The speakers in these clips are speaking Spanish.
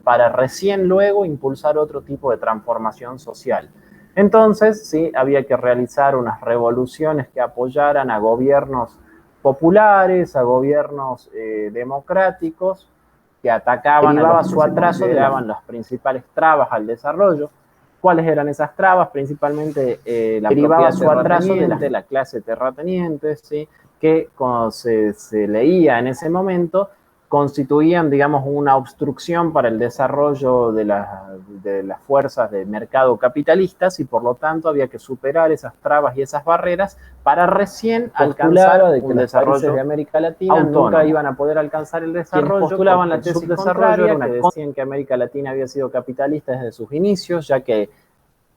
para recién luego impulsar otro tipo de transformación social. Entonces, sí, había que realizar unas revoluciones que apoyaran a gobiernos populares, a gobiernos democráticos, que atacaban a su atraso, consideraban las principales trabas al desarrollo. ¿Cuáles eran esas trabas? Principalmente la propiedad terrateniente, la clase terrateniente, ¿sí? Que como se leía en ese momento, constituían, digamos, una obstrucción para el desarrollo de las fuerzas de mercado capitalistas y por lo tanto había que superar esas trabas y esas barreras para recién alcanzar un desarrollo de América Latina autónomo. Nunca iban a poder alcanzar el desarrollo. Quienes postulaban la tesis contraria, que decían que América Latina había sido capitalista desde sus inicios, ya que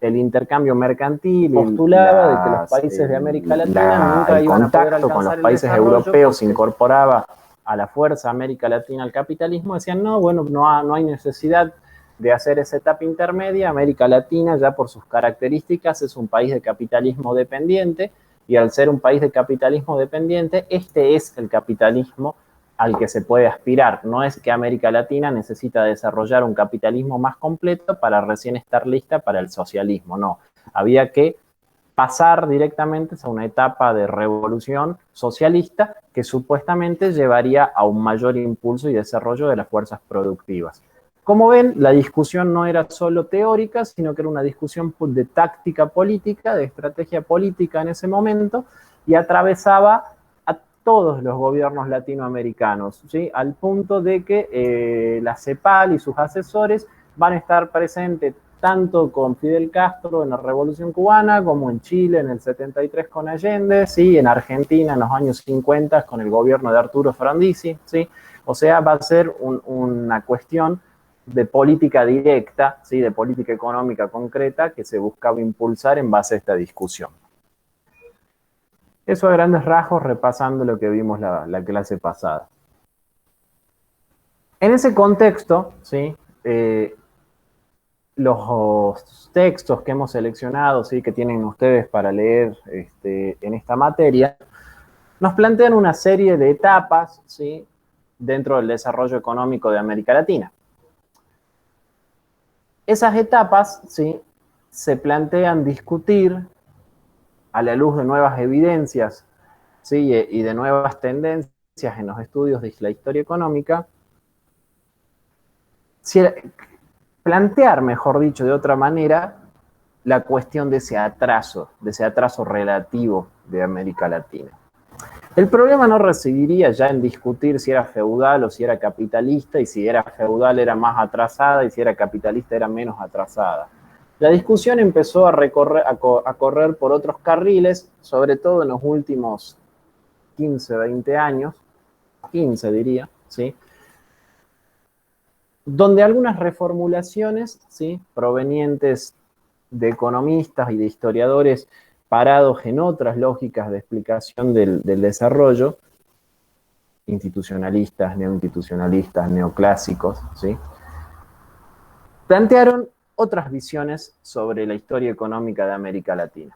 el intercambio mercantil postulaba de que los países de América Latina nunca iban a poder alcanzar con los países europeos se incorporaba a la fuerza América Latina al capitalismo. Decían, no, bueno, no hay necesidad de hacer esa etapa intermedia. América Latina, ya por sus características, es un país de capitalismo dependiente, y al ser un país de capitalismo dependiente, este es el capitalismo al que se puede aspirar. No es que América Latina necesita desarrollar un capitalismo más completo para recién estar lista para el socialismo, no. Había que pasar directamente a una etapa de revolución socialista que supuestamente llevaría a un mayor impulso y desarrollo de las fuerzas productivas. Como ven, la discusión no era solo teórica, sino que era una discusión de táctica política, de estrategia política en ese momento, y atravesaba a todos los gobiernos latinoamericanos, ¿sí? Al punto de que la CEPAL y sus asesores van a estar presentes tanto con Fidel Castro en la Revolución Cubana, como en Chile en el 73 con Allende, ¿sí? En Argentina en los años 50 con el gobierno de Arturo Frondizi, ¿sí? O sea, va a ser una cuestión de política directa, ¿sí? De política económica concreta que se buscaba impulsar en base a esta discusión. Eso a grandes rasgos, repasando lo que vimos la clase pasada. En ese contexto, ¿sí? Los textos que hemos seleccionado, ¿sí? Que tienen ustedes para leer en esta materia, nos plantean una serie de etapas, ¿sí? Dentro del desarrollo económico de América Latina. Esas etapas, ¿sí? Se plantean discutir a la luz de nuevas evidencias, ¿sí? Y de nuevas tendencias en los estudios de la historia económica, plantear, mejor dicho, de otra manera, la cuestión de ese atraso relativo de América Latina. El problema no residiría ya en discutir si era feudal o si era capitalista, y si era feudal era más atrasada y si era capitalista era menos atrasada. La discusión empezó a correr por otros carriles, sobre todo en los últimos 15, 20 años, 15 diría, ¿sí? Donde algunas reformulaciones, ¿sí? Provenientes de economistas y de historiadores parados en otras lógicas de explicación del desarrollo, institucionalistas, neoinstitucionalistas, neoclásicos, ¿sí? Plantearon otras visiones sobre la historia económica de América Latina.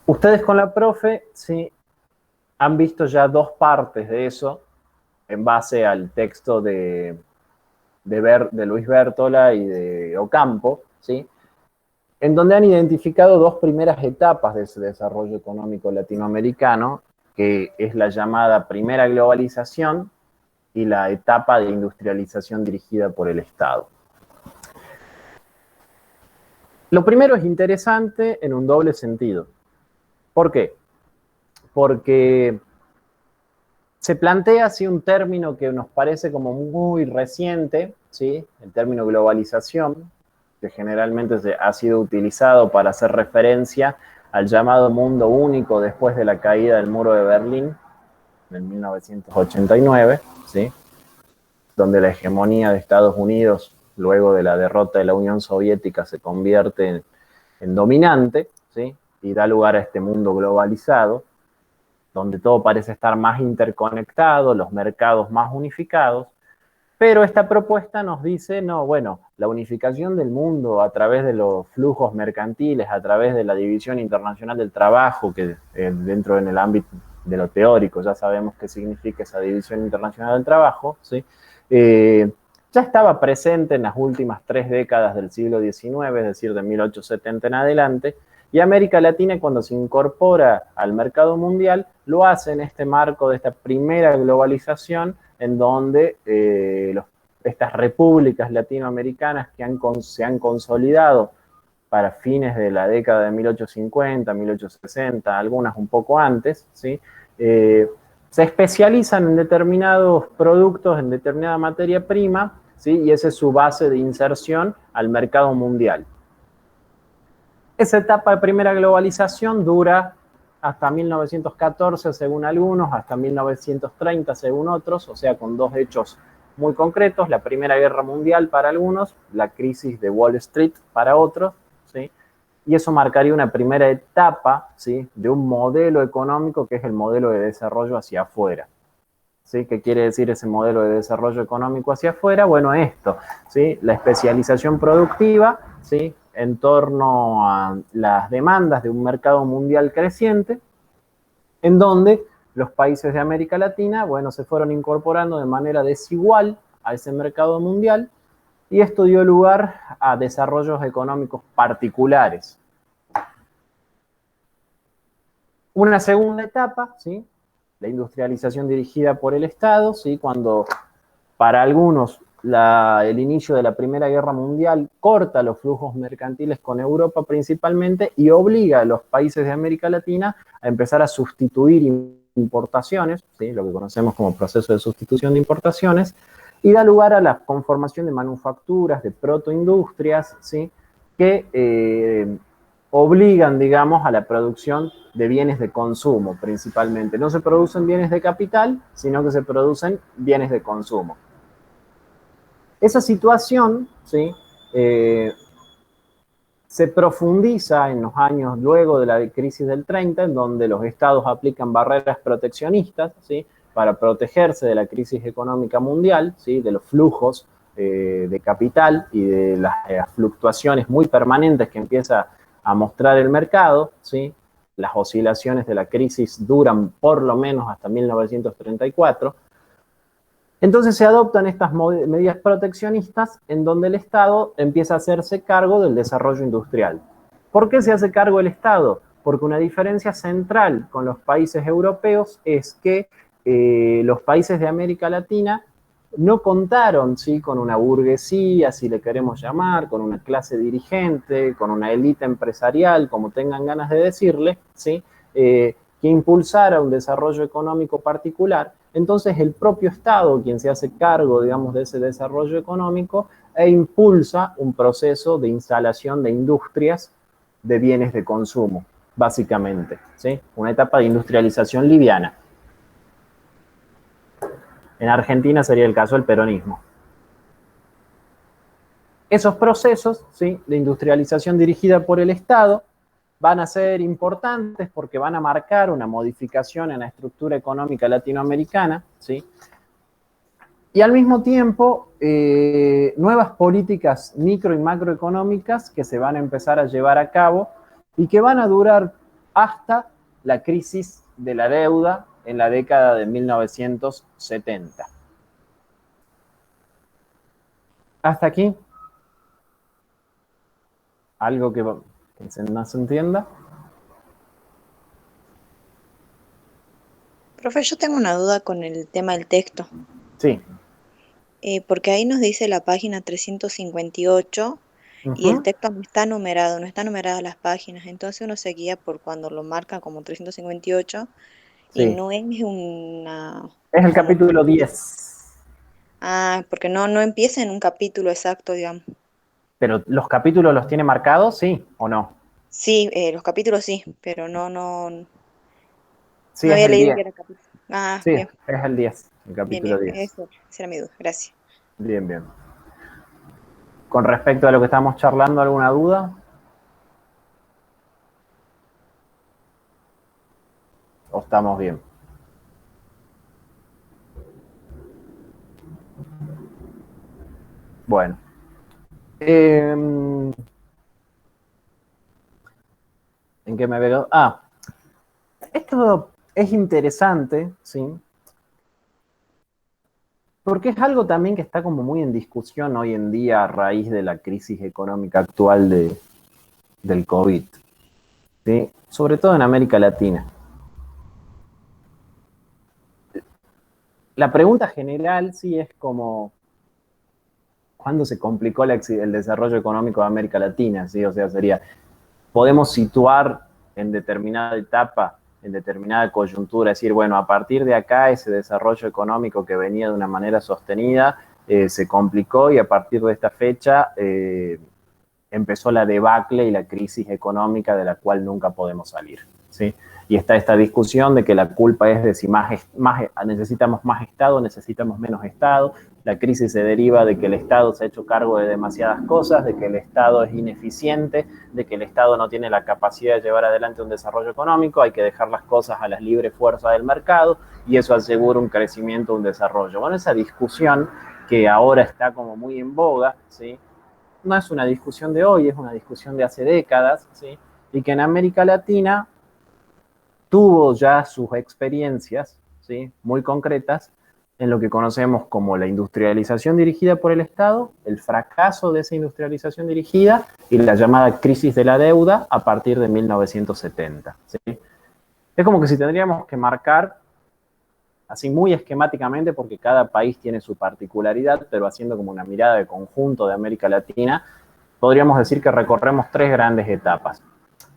Ustedes con la profe, ¿sí? Han visto ya dos partes de eso en base al texto de Luis Bértola y de Ocampo, ¿sí? En donde han identificado dos primeras etapas de ese desarrollo económico latinoamericano, que es la llamada primera globalización y la etapa de industrialización dirigida por el Estado. Lo primero es interesante en un doble sentido. ¿Por qué? Porque se plantea así un término que nos parece como muy reciente, ¿sí? El término globalización, que generalmente ha sido utilizado para hacer referencia al llamado mundo único después de la caída del muro de Berlín en 1989, ¿sí? Donde la hegemonía de Estados Unidos, luego de la derrota de la Unión Soviética, se convierte en dominante, ¿sí? Y da lugar a este mundo globalizado, donde todo parece estar más interconectado, los mercados más unificados. Pero esta propuesta nos dice, no, bueno, la unificación del mundo a través de los flujos mercantiles, a través de la división internacional del trabajo, que dentro en el ámbito de lo teórico, ya sabemos qué significa esa división internacional del trabajo, ¿sí? Ya estaba presente en las últimas 3 décadas del siglo XIX, es decir, de 1870 en adelante, y América Latina, cuando se incorpora al mercado mundial, lo hace en este marco de esta primera globalización, en donde estas repúblicas latinoamericanas que se han consolidado para fines de la década de 1850, 1860, algunas un poco antes, ¿sí? Se especializan en determinados productos, en determinada materia prima, ¿sí? Y esa es su base de inserción al mercado mundial. Esa etapa de primera globalización dura hasta 1914, según algunos, hasta 1930, según otros, o sea, con 2 hechos muy concretos: la Primera Guerra Mundial para algunos, la crisis de Wall Street para otros, ¿sí? Y eso marcaría una primera etapa, ¿sí?, de un modelo económico que es el modelo de desarrollo hacia afuera. ¿Sí? ¿Qué quiere decir ese modelo de desarrollo económico hacia afuera? Bueno, esto, ¿sí?, la especialización productiva, ¿sí?, en torno a las demandas de un mercado mundial creciente, en donde los países de América Latina, bueno, se fueron incorporando de manera desigual a ese mercado mundial, y esto dio lugar a desarrollos económicos particulares. Una segunda etapa, ¿sí?, la industrialización dirigida por el Estado, ¿sí?, cuando para algunos el inicio de la Primera Guerra Mundial corta los flujos mercantiles con Europa principalmente y obliga a los países de América Latina a empezar a sustituir importaciones, ¿sí?, lo que conocemos como proceso de sustitución de importaciones, y da lugar a la conformación de manufacturas, de protoindustrias, ¿sí?, que obligan, digamos, a la producción de bienes de consumo principalmente. No se producen bienes de capital, sino que se producen bienes de consumo. Esa situación, ¿sí?, se profundiza en los años luego de la crisis del 30, en donde los estados aplican barreras proteccionistas, ¿sí?, para protegerse de la crisis económica mundial, ¿sí?, de los flujos de capital y de las fluctuaciones muy permanentes que empieza a mostrar el mercado, ¿sí? Las oscilaciones de la crisis duran por lo menos hasta 1934. Entonces se adoptan estas medidas proteccionistas en donde el Estado empieza a hacerse cargo del desarrollo industrial. ¿Por qué se hace cargo el Estado? Porque una diferencia central con los países europeos es que los países de América Latina no contaron, ¿sí?, con una burguesía, si le queremos llamar, con una clase dirigente, con una élite empresarial, como tengan ganas de decirle, ¿sí?, que impulsara un desarrollo económico particular. Entonces el propio Estado, quien se hace cargo, digamos, de ese desarrollo económico, e impulsa un proceso de instalación de industrias de bienes de consumo, básicamente, ¿sí? Una etapa de industrialización liviana. En Argentina sería el caso del peronismo. Esos procesos, ¿sí?, de industrialización dirigida por el Estado van a ser importantes porque van a marcar una modificación en la estructura económica latinoamericana, ¿sí? Y al mismo tiempo, nuevas políticas micro y macroeconómicas que se van a empezar a llevar a cabo y que van a durar hasta la crisis de la deuda en la década de 1970. Hasta aquí, algo que no se entienda. Profe, yo tengo una duda con el tema del texto, Sí. porque ahí nos dice la página 358 y el Uh-huh. texto no está numerado, no están numeradas las páginas, entonces uno se guía por cuando lo marca como 358 y Sí. no es una, Es el como, capítulo 10. porque no empieza en un capítulo exacto, digamos. ¿Pero los capítulos los tiene marcados, sí o no? Sí, los capítulos sí, pero no Sí, es había el leído 10. que era capítulo. Ah, Sí, bien, es el 10, el bien, capítulo bien, 10. eso, esa era mi duda, gracias. Bien, bien. Con respecto a lo que estamos charlando, ¿alguna duda? ¿O estamos bien? Bueno. ¿En qué me veo? Ah, esto es interesante, ¿sí? Porque es algo también que está como muy en discusión hoy en día a raíz de la crisis económica actual del COVID, ¿sí? Sobre todo en América Latina. La pregunta general sí es como, ¿cuándo se complicó el desarrollo económico de América Latina? ¿Sí? O sea, sería, podemos situar en determinada etapa, en determinada coyuntura, decir, bueno, a partir de acá ese desarrollo económico que venía de una manera sostenida se complicó y a partir de esta fecha empezó la debacle y la crisis económica de la cual nunca podemos salir, ¿sí? Y está esta discusión de que la culpa es de si necesitamos más Estado, necesitamos menos Estado. La crisis se deriva de que el Estado se ha hecho cargo de demasiadas cosas, de que el Estado es ineficiente, de que el Estado no tiene la capacidad de llevar adelante un desarrollo económico, hay que dejar las cosas a la libre fuerza del mercado y eso asegura un crecimiento, un desarrollo. Bueno, esa discusión que ahora está como muy en boga, ¿sí? No es una discusión de hoy, es una discusión de hace décadas, ¿sí? Y que en América Latina tuvo ya sus experiencias, ¿sí? Muy concretas en lo que conocemos como la industrialización dirigida por el Estado, el fracaso de esa industrialización dirigida y la llamada crisis de la deuda a partir de 1970. ¿Sí? Es como que si tendríamos que marcar, así muy esquemáticamente, porque cada país tiene su particularidad, pero haciendo como una mirada de conjunto de América Latina, podríamos decir que recorremos tres grandes etapas.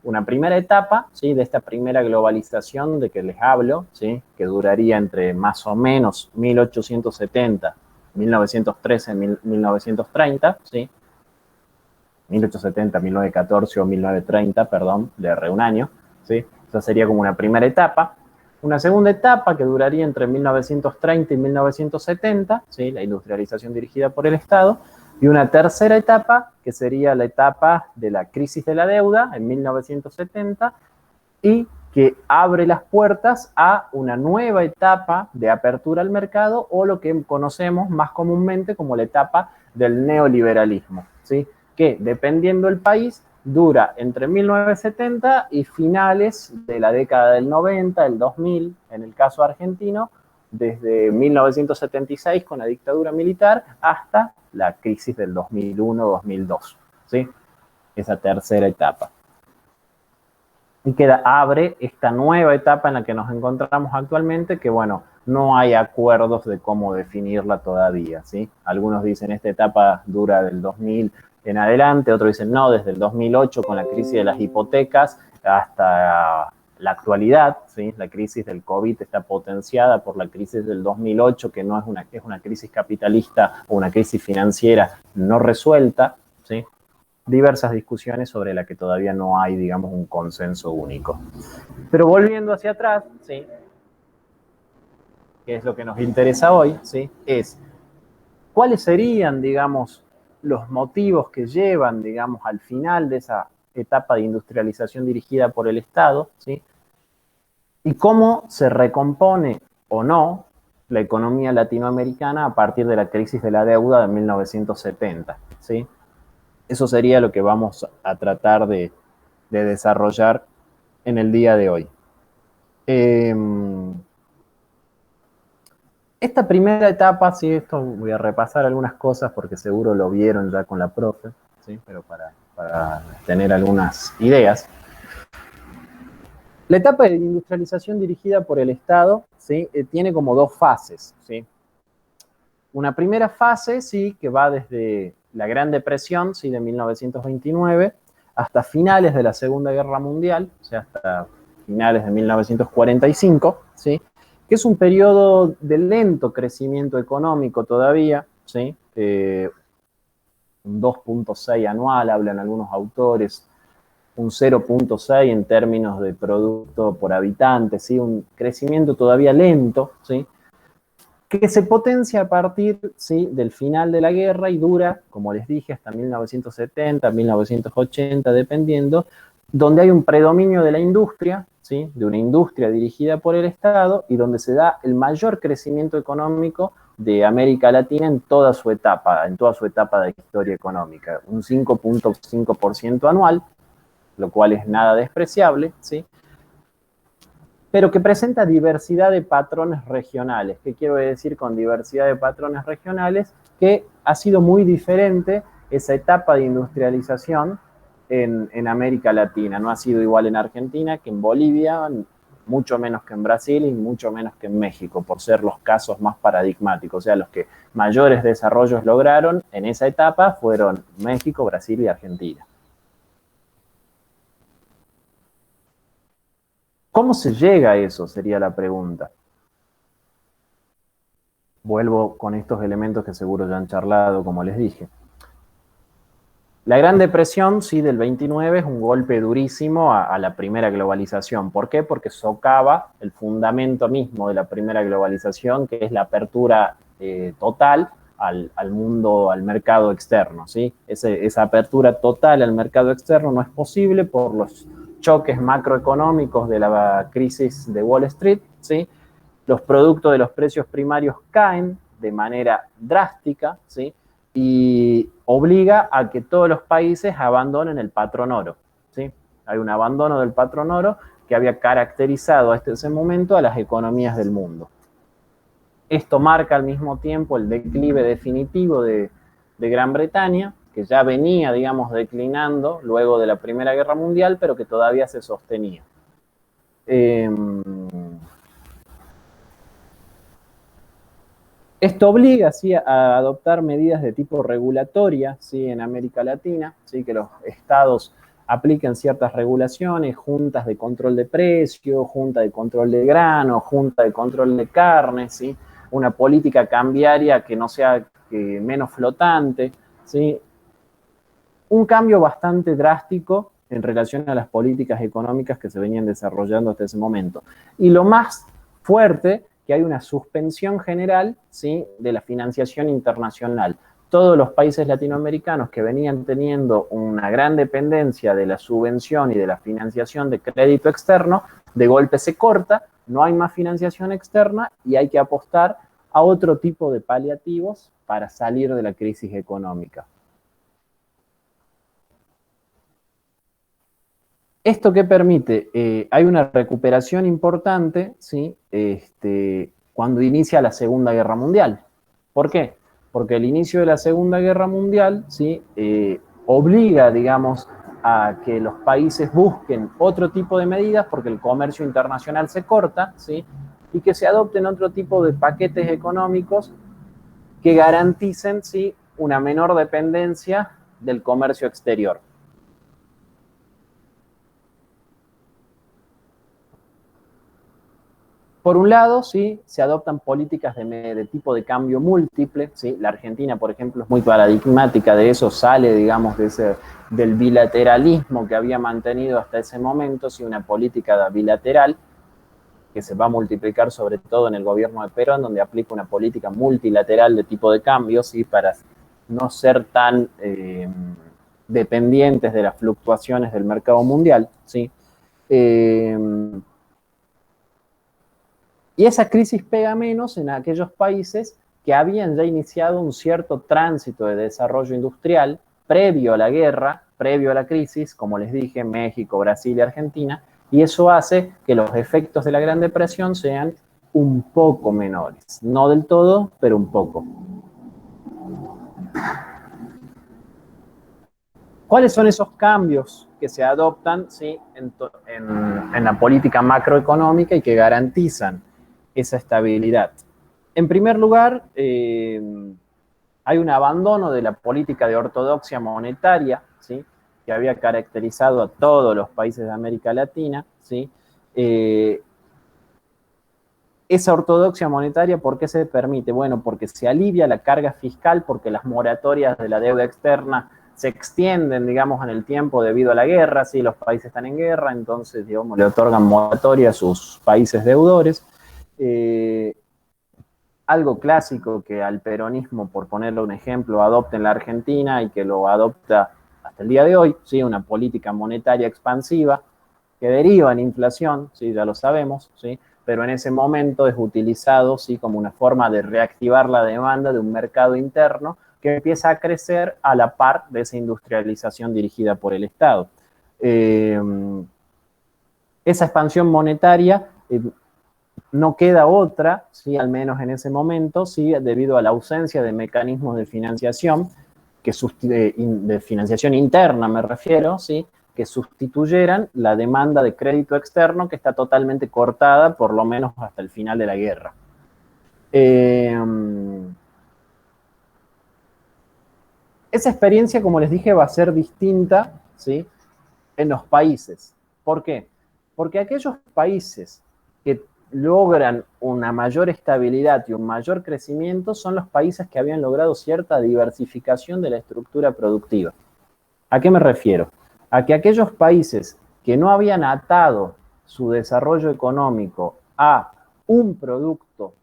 Una primera etapa, ¿sí? De esta primera globalización de que les hablo, ¿sí? Que duraría entre más o menos 1870, 1913, 1930, ¿sí? 1870, 1914 o 1930, perdón, le erré un año, ¿sí? Esa sería como una primera etapa. Una segunda etapa que duraría entre 1930 y 1970, ¿sí? La industrialización dirigida por el Estado. Y una tercera etapa, que sería la etapa de la crisis de la deuda en 1970 y que abre las puertas a una nueva etapa de apertura al mercado o lo que conocemos más comúnmente como la etapa del neoliberalismo, ¿sí? Que dependiendo del país dura entre 1970 y finales de la década del 90, el 2000, en el caso argentino, desde 1976 con la dictadura militar hasta la crisis del 2001-2002, ¿sí? Esa tercera etapa. Y abre esta nueva etapa en la que nos encontramos actualmente, que bueno, no hay acuerdos de cómo definirla todavía, ¿sí? Algunos dicen esta etapa dura del 2000 en adelante, otros dicen no, desde el 2008 con la crisis de las hipotecas hasta la actualidad, ¿sí? La crisis del COVID está potenciada por la crisis del 2008, que no es una crisis capitalista o una crisis financiera no resuelta, ¿sí? Diversas discusiones sobre la que todavía no hay, digamos, un consenso único. Pero volviendo hacia atrás, ¿sí? Que es lo que nos interesa hoy, ¿sí? Es cuáles serían, digamos, los motivos que llevan, digamos, al final de esa etapa de industrialización dirigida por el Estado, ¿sí? Y cómo se recompone o no la economía latinoamericana a partir de la crisis de la deuda de 1970, ¿sí? Eso sería lo que vamos a tratar de desarrollar en el día de hoy. Esta primera etapa, sí, esto voy a repasar algunas cosas porque seguro lo vieron ya con la profe, ¿sí? Pero para tener algunas ideas. La etapa de industrialización dirigida por el Estado, ¿sí? Tiene como dos fases, ¿sí? Una primera fase, sí, que va desde la Gran Depresión, sí, de 1929, hasta finales de la Segunda Guerra Mundial, o sea, hasta finales de 1945, ¿sí? Que es un periodo de lento crecimiento económico todavía, ¿sí? Un 2.6 anual, hablan algunos autores, un 0.6 en términos de producto por habitante, ¿sí? Un crecimiento todavía lento, ¿sí? Que se potencia a partir, ¿sí? Del final de la guerra y dura, como les dije, hasta 1970, 1980, dependiendo, donde hay un predominio de la industria, ¿sí? De una industria dirigida por el Estado y donde se da el mayor crecimiento económico de América Latina en toda su etapa de historia económica, un 5.5% anual, lo cual es nada despreciable, ¿sí? pero que presenta diversidad de patrones regionales. ¿Qué quiero decir con diversidad de patrones regionales? Que ha sido muy diferente esa etapa de industrialización en América Latina. No ha sido igual en Argentina que en Bolivia, mucho menos que en Brasil y mucho menos que en México, por ser los casos más paradigmáticos. O sea, los que mayores desarrollos lograron en esa etapa fueron México, Brasil y Argentina. ¿Cómo se llega a eso? Sería la pregunta. Vuelvo con estos elementos que seguro ya han charlado, como les dije. La Gran Depresión, sí, del 29 es un golpe durísimo a la primera globalización. ¿Por qué? Porque socava el fundamento mismo de la primera globalización, que es la apertura total al mundo, al mercado externo, ¿sí? Esa apertura total al mercado externo no es posible por los choques macroeconómicos de la crisis de Wall Street, ¿sí? Los productos de los precios primarios caen de manera drástica, ¿sí? Y obliga a que todos los países abandonen el patrón oro, ¿sí? Hay un abandono del patrón oro que había caracterizado hasta ese momento a las economías del mundo. Esto marca al mismo tiempo el declive definitivo de Gran Bretaña, que ya venía, digamos, declinando luego de la Primera Guerra Mundial, pero que todavía se sostenía. Esto obliga, ¿sí?, a adoptar medidas de tipo regulatoria, ¿sí?, en América Latina, ¿sí?, que los estados apliquen ciertas regulaciones, juntas de control de precios, junta de control de grano, junta de control de carne, ¿sí?, una política cambiaria que no sea menos flotante, ¿sí?, un cambio bastante drástico en relación a las políticas económicas que se venían desarrollando hasta ese momento. Y lo más fuerte, que hay una suspensión general, ¿sí?, de la financiación internacional. Todos los países latinoamericanos que venían teniendo una gran dependencia de la subvención y de la financiación de crédito externo, de golpe se corta, no hay más financiación externa y hay que apostar a otro tipo de paliativos para salir de la crisis económica. ¿Esto qué permite? Hay una recuperación importante, ¿sí?, cuando inicia la Segunda Guerra Mundial. ¿Por qué? Porque el inicio de la Segunda Guerra Mundial, ¿sí?, obliga, digamos, a que los países busquen otro tipo de medidas porque el comercio internacional se corta, ¿sí?, y que se adopten otro tipo de paquetes económicos que garanticen, ¿sí?, una menor dependencia del comercio exterior. Por un lado, sí, se adoptan políticas de tipo de cambio múltiple, ¿sí? La Argentina, por ejemplo, es muy paradigmática de eso, sale, digamos, del bilateralismo que había mantenido hasta ese momento, sí, una política bilateral que se va a multiplicar sobre todo en el gobierno de Perón, donde aplica una política multilateral de tipo de cambio, ¿sí?, para no ser tan dependientes de las fluctuaciones del mercado mundial, ¿sí? Y esa crisis pega menos en aquellos países que habían ya iniciado un cierto tránsito de desarrollo industrial previo a la guerra, previo a la crisis, como les dije, México, Brasil y Argentina, y eso hace que los efectos de la Gran Depresión sean un poco menores. No del todo, pero un poco. ¿Cuáles son esos cambios que se adoptan, ¿sí?, en la política macroeconómica y que garantizan esa estabilidad? En primer lugar, hay un abandono de la política de ortodoxia monetaria, ¿sí?, que había caracterizado a todos los países de América Latina, ¿sí? Esa ortodoxia monetaria, ¿por qué se permite? Bueno, porque se alivia la carga fiscal, porque las moratorias de la deuda externa se extienden, digamos, en el tiempo debido a la guerra, ¿sí? Los países están en guerra, entonces, digamos, le otorgan moratoria a sus países deudores. Algo clásico que al peronismo, por ponerle un ejemplo, adopta en la Argentina y que lo adopta hasta el día de hoy, ¿sí?, una política monetaria expansiva que deriva en inflación, ¿sí?, ya lo sabemos, ¿sí?, pero en ese momento es utilizado, ¿sí?, como una forma de reactivar la demanda de un mercado interno que empieza a crecer a la par de esa industrialización dirigida por el Estado. Esa expansión monetaria no queda otra, ¿sí? Al menos en ese momento, ¿sí? Debido a la ausencia de mecanismos de financiación, de financiación interna me refiero, ¿sí? Que sustituyeran la demanda de crédito externo que está totalmente cortada, por lo menos hasta el final de la guerra. Esa experiencia, como les dije, va a ser distinta, ¿sí? En los países. ¿Por qué? Porque aquellos países que logran una mayor estabilidad y un mayor crecimiento son los países que habían logrado cierta diversificación de la estructura productiva. ¿A qué me refiero? A que aquellos países que no habían atado su desarrollo económico a un producto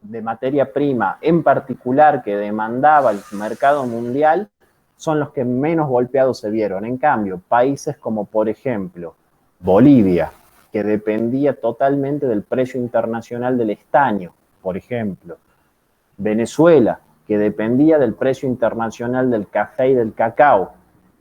de materia prima en particular que demandaba el mercado mundial, son los que menos golpeados se vieron. En cambio, países como por ejemplo Bolivia, que dependía totalmente del precio internacional del estaño, por ejemplo, Venezuela, que dependía del precio internacional del café y del cacao,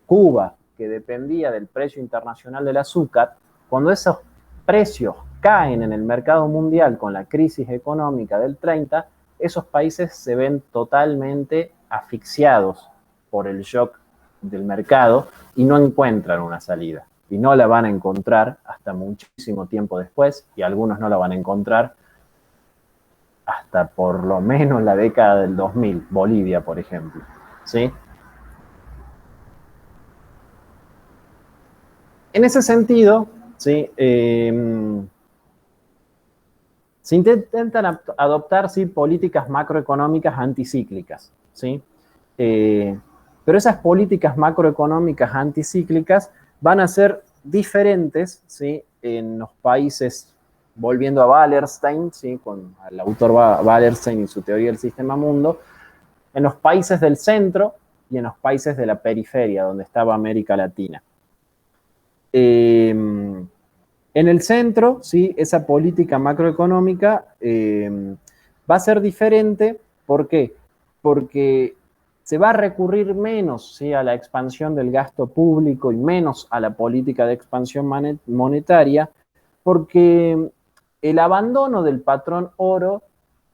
Cuba, que dependía del precio internacional del azúcar, cuando esos precios caen en el mercado mundial con la crisis económica del 30, esos países se ven totalmente asfixiados por el shock del mercado y no encuentran una salida. Y no la van a encontrar hasta muchísimo tiempo después, y algunos no la van a encontrar hasta por lo menos la década del 2000, Bolivia, por ejemplo. ¿Sí? En ese sentido, ¿sí? Se intentan adoptar, ¿sí? Políticas macroeconómicas anticíclicas, ¿sí? Pero esas políticas macroeconómicas anticíclicas van a ser diferentes, ¿sí? En los países, volviendo a Wallerstein, ¿sí? Con el autor Wallerstein y su teoría del sistema mundo, en los países del centro y en los países de la periferia, donde estaba América Latina. En el centro, ¿sí? Esa política macroeconómica va a ser diferente. ¿Por qué? Porque se va a recurrir menos, ¿sí? A la expansión del gasto público y menos a la política de expansión monetaria, porque el abandono del patrón oro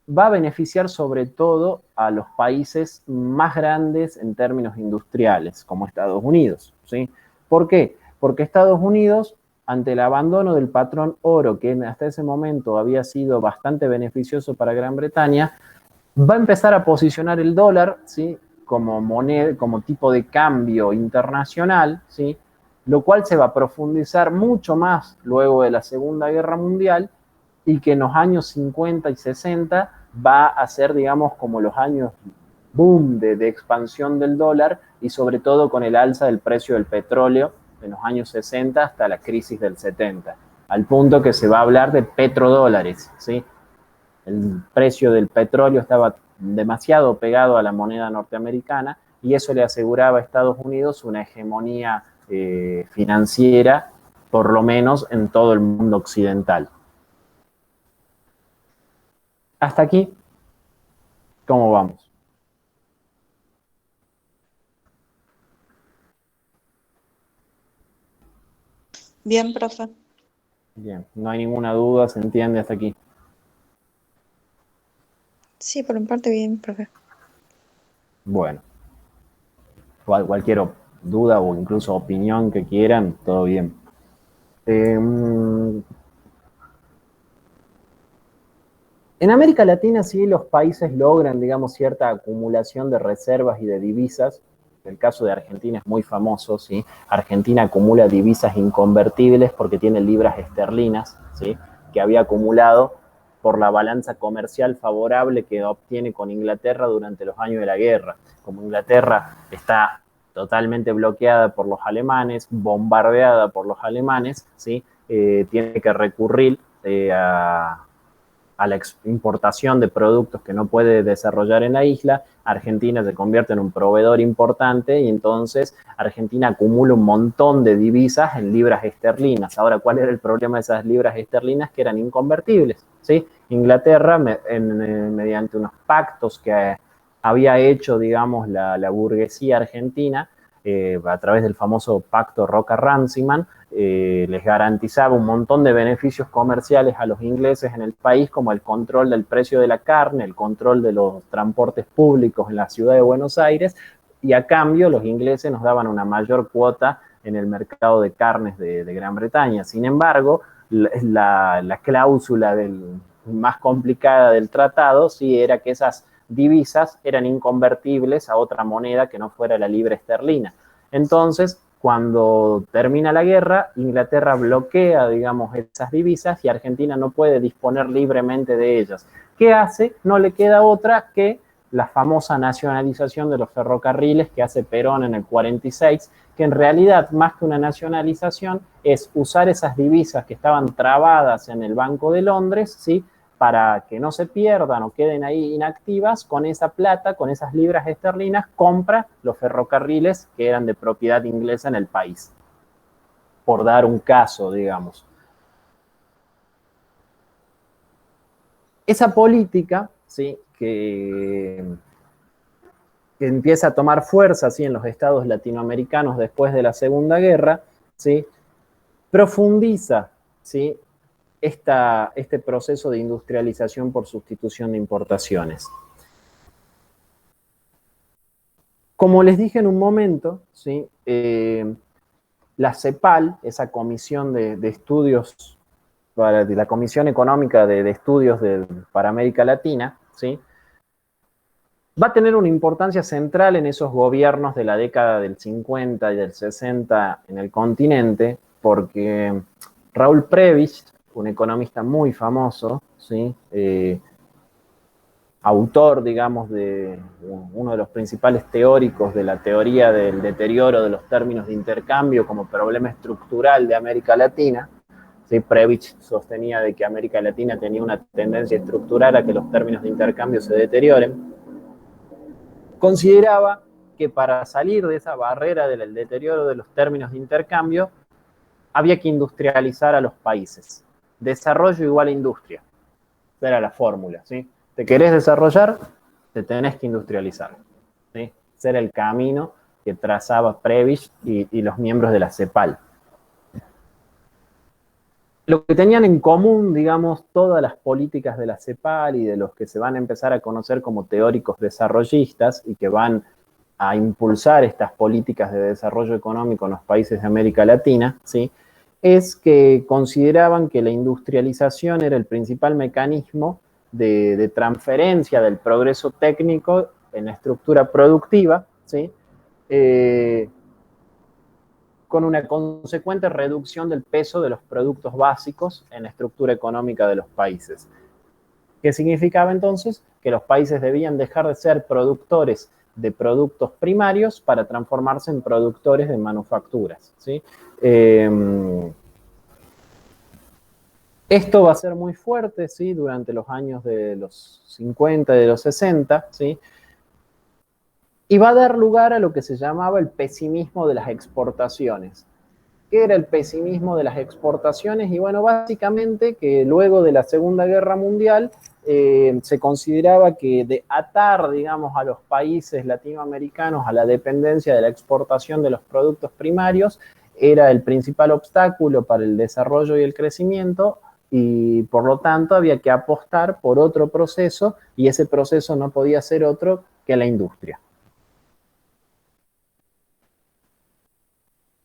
va a beneficiar sobre todo a los países más grandes en términos industriales, como Estados Unidos, ¿sí? ¿Por qué? Porque Estados Unidos, ante el abandono del patrón oro, que hasta ese momento había sido bastante beneficioso para Gran Bretaña, va a empezar a posicionar el dólar, ¿sí? Como moneda, como tipo de cambio internacional, ¿sí? Lo cual se va a profundizar mucho más luego de la Segunda Guerra Mundial, y que en los años 50 y 60 va a ser, digamos, como los años boom de expansión del dólar, y sobre todo con el alza del precio del petróleo en los años 60 hasta la crisis del 70, al punto que se va a hablar de petrodólares, ¿sí? El precio del petróleo estaba demasiado pegado a la moneda norteamericana y eso le aseguraba a Estados Unidos una hegemonía financiera, por lo menos en todo el mundo occidental. Hasta aquí, ¿cómo vamos? Bien, profe. Bien, no hay ninguna duda, se entiende hasta aquí. Sí, por mi parte bien, profe. Bueno, cualquier duda o incluso opinión que quieran, todo bien. En América Latina sí los países logran, digamos, cierta acumulación de reservas y de divisas. El caso de Argentina es muy famoso, ¿sí? Argentina acumula divisas inconvertibles porque tiene libras esterlinas, ¿sí? Que había acumulado por la balanza comercial favorable que obtiene con Inglaterra durante los años de la guerra. Como Inglaterra está totalmente bloqueada por los alemanes, bombardeada por los alemanes, ¿sí? Tiene que recurrir a la importación de productos que no puede desarrollar en la isla. Argentina se convierte en un proveedor importante y entonces Argentina acumula un montón de divisas en libras esterlinas. Ahora, ¿cuál era el problema de esas libras esterlinas? Que eran inconvertibles, ¿sí? Inglaterra, mediante unos pactos que había hecho, digamos, la burguesía argentina, a través del famoso pacto Roca-Runciman, les garantizaba un montón de beneficios comerciales a los ingleses en el país, como el control del precio de la carne, el control de los transportes públicos en la ciudad de Buenos Aires, y a cambio los ingleses nos daban una mayor cuota en el mercado de carnes de Gran Bretaña. Sin embargo, la cláusula más complicada del tratado sí era que esas divisas eran inconvertibles a otra moneda que no fuera la libra esterlina. Entonces, cuando termina la guerra, Inglaterra bloquea, digamos, esas divisas y Argentina no puede disponer libremente de ellas. ¿Qué hace? No le queda otra que la famosa nacionalización de los ferrocarriles que hace Perón en el 46, que en realidad, más que una nacionalización, es usar esas divisas que estaban trabadas en el Banco de Londres, ¿sí?, para que no se pierdan o queden ahí inactivas. Con esa plata, con esas libras esterlinas, compra los ferrocarriles que eran de propiedad inglesa en el país. Por dar un caso, digamos. Esa política, ¿sí?, que empieza a tomar fuerza, ¿sí?, en los estados latinoamericanos después de la Segunda Guerra, ¿sí?, profundiza, ¿sí?, este proceso de industrialización por sustitución de importaciones. Como les dije en un momento, ¿sí?, la CEPAL, esa comisión de estudios, de la Comisión Económica de Estudios para América Latina, ¿sí?, va a tener una importancia central en esos gobiernos de la década del 50 y del 60 en el continente, porque Raúl Prebisch, un economista muy famoso, ¿sí?, autor, digamos, de uno de los principales teóricos de la teoría del deterioro de los términos de intercambio como problema estructural de América Latina, ¿sí? Prebisch sostenía de que América Latina tenía una tendencia estructural a que los términos de intercambio se deterioren. Consideraba que para salir de esa barrera del deterioro de los términos de intercambio había que industrializar a los países. Desarrollo igual a industria. Esa era la fórmula, ¿sí? ¿Te querés desarrollar? Te tenés que industrializar, ¿sí? Ese era el camino que trazaba Prebisch y los miembros de la CEPAL. Lo que tenían en común, digamos, todas las políticas de la CEPAL y de los que se van a empezar a conocer como teóricos desarrollistas y que van a impulsar estas políticas de desarrollo económico en los países de América Latina, ¿sí?, es que consideraban que la industrialización era el principal mecanismo de transferencia del progreso técnico en la estructura productiva, ¿sí?, con una consecuente reducción del peso de los productos básicos en la estructura económica de los países. ¿Qué significaba entonces? Que los países debían dejar de ser productores de productos primarios para transformarse en productores de manufacturas, ¿sí? Esto va a ser muy fuerte, ¿sí?, durante los años de los 50 y de los 60, ¿sí?, y va a dar lugar a lo que se llamaba el pesimismo de las exportaciones. ¿Qué era el pesimismo de las exportaciones? Y bueno, básicamente que luego de la Segunda Guerra Mundial se consideraba que de atar, digamos, a los países latinoamericanos a la dependencia de la exportación de los productos primarios era el principal obstáculo para el desarrollo y el crecimiento, y por lo tanto había que apostar por otro proceso, y ese proceso no podía ser otro que la industria.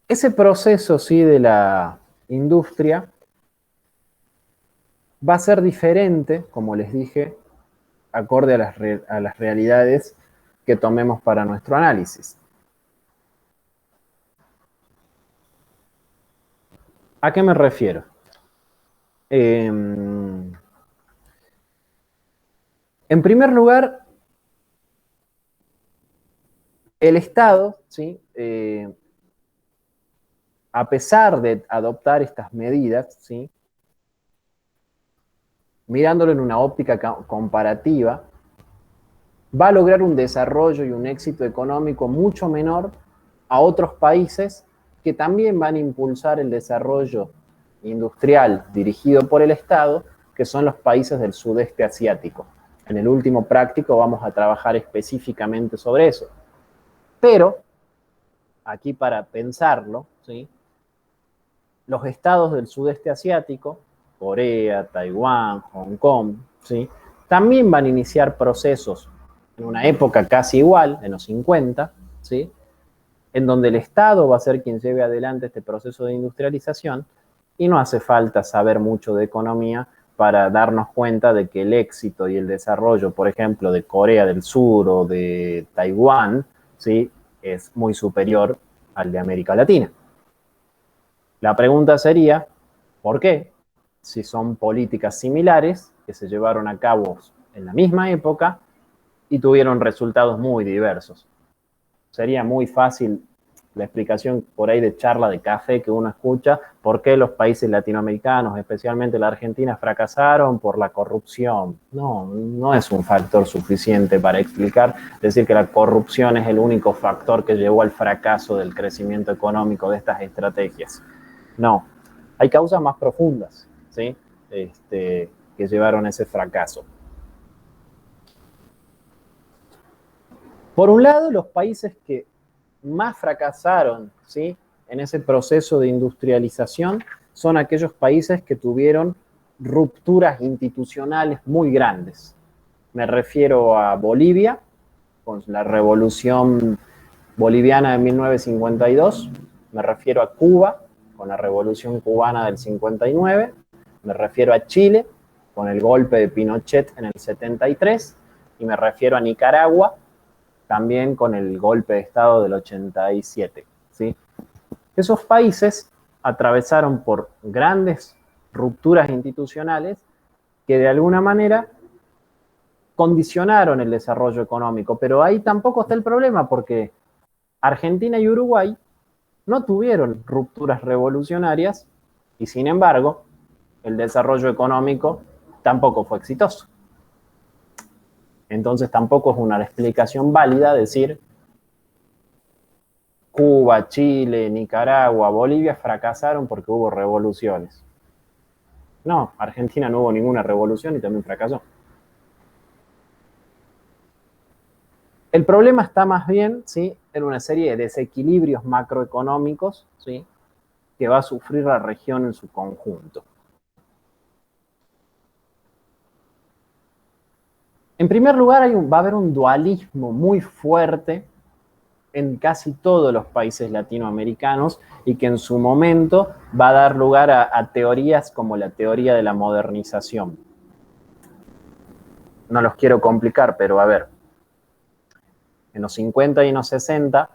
Ese proceso, sí, de la industria va a ser diferente, como les dije, acorde a las realidades que tomemos para nuestro análisis. ¿A qué me refiero? En primer lugar, el Estado, ¿sí?, a pesar de adoptar estas medidas, ¿sí?, mirándolo en una óptica comparativa, va a lograr un desarrollo y un éxito económico mucho menor a otros países que también van a impulsar el desarrollo industrial dirigido por el Estado, que son los países del sudeste asiático. En el último práctico vamos a trabajar específicamente sobre eso. Pero aquí para pensarlo, ¿sí? Los estados del sudeste asiático, Corea, Taiwán, Hong Kong, ¿sí? También van a iniciar procesos en una época casi igual, en los 50, ¿sí? En donde el Estado va a ser quien lleve adelante este proceso de industrialización y no hace falta saber mucho de economía para darnos cuenta de que el éxito y el desarrollo, por ejemplo, de Corea del Sur o de Taiwán, ¿sí? Es muy superior al de América Latina. La pregunta sería, ¿por qué? Si son políticas similares que se llevaron a cabo en la misma época y tuvieron resultados muy diversos. Sería muy fácil la explicación por ahí de charla de café que uno escucha, por qué los países latinoamericanos, especialmente la Argentina, fracasaron por la corrupción. No, no es un factor suficiente para explicar, decir que la corrupción es el único factor que llevó al fracaso del crecimiento económico de estas estrategias. No, hay causas más profundas, ¿sí? Que llevaron a ese fracaso. Por un lado, los países que más fracasaron, ¿sí? En ese proceso de industrialización son aquellos países que tuvieron rupturas institucionales muy grandes. Me refiero a Bolivia, con la revolución boliviana de 1952, me refiero a Cuba, con la revolución cubana del 59, me refiero a Chile, con el golpe de Pinochet en el 73, y me refiero a Nicaragua, también con el golpe de Estado del 87. ¿Sí? Esos países atravesaron por grandes rupturas institucionales que de alguna manera condicionaron el desarrollo económico, pero ahí tampoco está el problema porque Argentina y Uruguay no tuvieron rupturas revolucionarias y sin embargo el desarrollo económico tampoco fue exitoso. Entonces tampoco es una explicación válida decir Cuba, Chile, Nicaragua, Bolivia fracasaron porque hubo revoluciones. No, Argentina no hubo ninguna revolución y también fracasó. El problema está más bien, ¿sí? En una serie de desequilibrios macroeconómicos, ¿sí? Que va a sufrir la región en su conjunto. En primer lugar, va a haber un dualismo muy fuerte en casi todos los países latinoamericanos y que en su momento va a dar lugar a teorías como la teoría de la modernización. No los quiero complicar, pero a ver, en los 50 y en los 60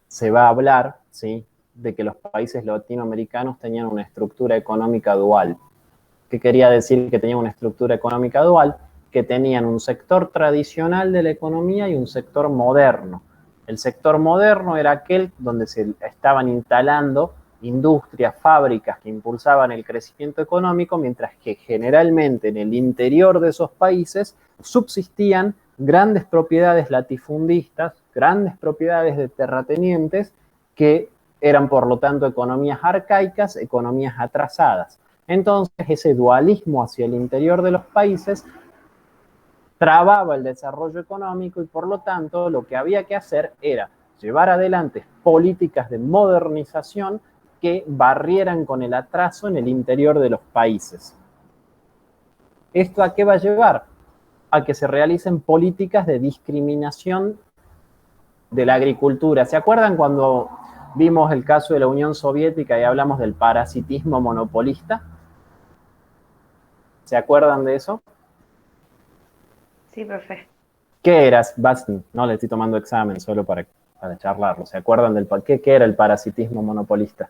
se va a hablar, ¿sí?, de que los países latinoamericanos tenían una estructura económica dual. ¿Qué quería decir que tenían una estructura económica dual? Que tenían un sector tradicional de la economía y un sector moderno. El sector moderno era aquel donde se estaban instalando industrias, fábricas que impulsaban el crecimiento económico, mientras que generalmente en el interior de esos países subsistían grandes propiedades latifundistas, grandes propiedades de terratenientes que eran por lo tanto economías arcaicas, economías atrasadas. Entonces ese dualismo hacia el interior de los países trababa el desarrollo económico y por lo tanto lo que había que hacer era llevar adelante políticas de modernización que barrieran con el atraso en el interior de los países. ¿Esto a qué va a llevar? A que se realicen políticas de discriminación de la agricultura. ¿Se acuerdan cuando vimos el caso de la Unión Soviética y hablamos del parasitismo monopolista? ¿Se acuerdan de eso? Sí, profe. ¿Qué era? No le estoy tomando examen solo para charlarlo. ¿Se acuerdan del qué era el parasitismo monopolista?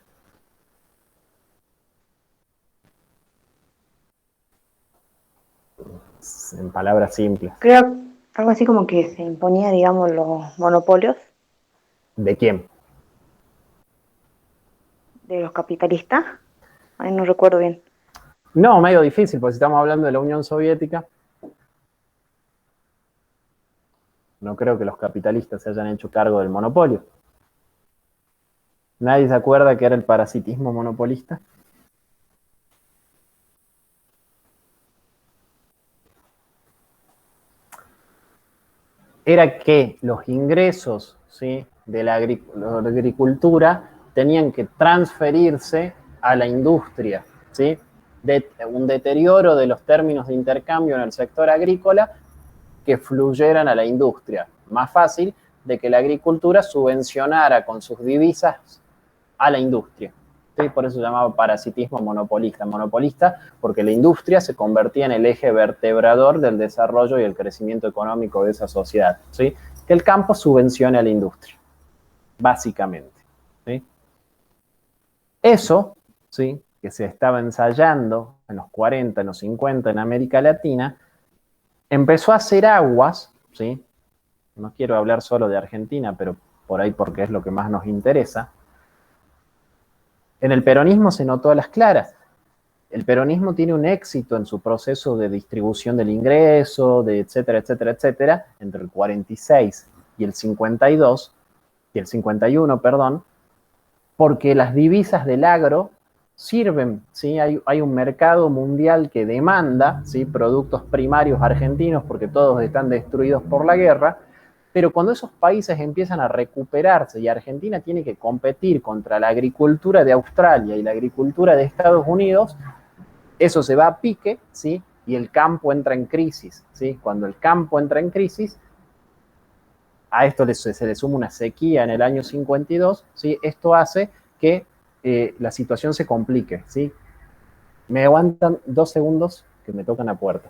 En palabras simples. Creo algo así como que se imponía, digamos, los monopolios ¿De quién? de los capitalistas. Ay, no recuerdo bien. No, medio difícil, porque si estamos hablando de la Unión Soviética, no creo que los capitalistas se hayan hecho cargo del monopolio. ¿Nadie se acuerda que era el parasitismo monopolista? Era que los ingresos, ¿sí?, de la agricultura tenían que transferirse a la industria, ¿sí? Un deterioro de los términos de intercambio en el sector agrícola que fluyeran a la industria. Más fácil de que la agricultura subvencionara con sus divisas a la industria. ¿Sí? Por eso se llamaba parasitismo monopolista. Monopolista porque la industria se convertía en el eje vertebrador del desarrollo y el crecimiento económico de esa sociedad. ¿Sí? Que el campo subvencione a la industria, básicamente. ¿Sí? Eso, ¿sí? Que se estaba ensayando en los 40, en los 50 en América Latina, empezó a hacer aguas, ¿sí? No quiero hablar solo de Argentina, pero por ahí porque es lo que más nos interesa. En el peronismo se notó a las claras. El peronismo tiene un éxito en su proceso de distribución del ingreso, de etcétera, etcétera, etcétera, entre el 46 y el 52, y el 51, perdón, porque las divisas del agro sirven, ¿sí? Hay un mercado mundial que demanda, ¿sí? Productos primarios argentinos porque todos están destruidos por la guerra, pero cuando esos países empiezan a recuperarse y Argentina tiene que competir contra la agricultura de Australia y la agricultura de Estados Unidos, eso se va a pique, ¿sí? Y el campo entra en crisis, ¿sí? Cuando el campo entra en crisis, a esto se le suma una sequía en el año 52, ¿sí? Esto hace que la situación se complique, ¿sí? Me aguantan 2 segundos que me tocan la puerta.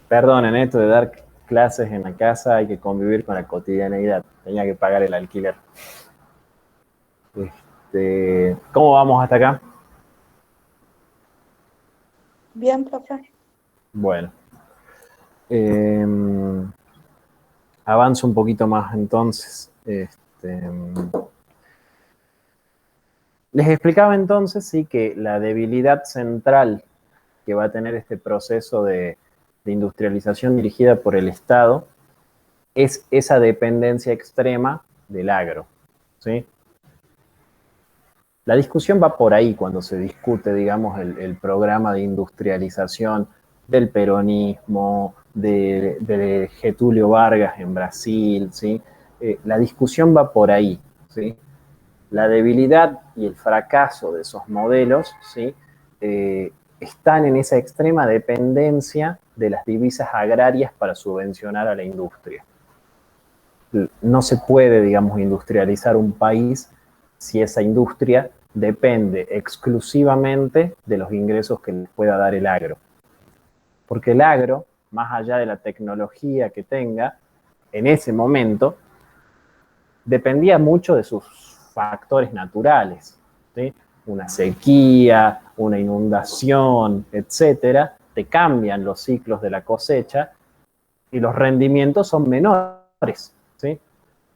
Perdonen, esto de dar clases en la casa, hay que convivir con la cotidianeidad. Tenía que pagar el alquiler. ¿Cómo vamos hasta acá? Bien, profe. Bueno. Avanzo un poquito más entonces. Les explicaba entonces, sí, que la debilidad central que va a tener este proceso de industrialización dirigida por el Estado es esa dependencia extrema del agro, ¿sí? La discusión va por ahí cuando se discute, digamos, el programa de industrialización del peronismo, de Getúlio Vargas en Brasil, ¿sí? La discusión va por ahí, ¿sí? La debilidad y el fracaso de esos modelos, ¿sí? Están en esa extrema dependencia de las divisas agrarias para subvencionar a la industria. No se puede, digamos, industrializar un país si esa industria depende exclusivamente de los ingresos que les pueda dar el agro. Porque el agro, más allá de la tecnología que tenga, en ese momento, dependía mucho de sus factores naturales, ¿sí? Una sequía, una inundación, etcétera, te cambian los ciclos de la cosecha y los rendimientos son menores, ¿sí?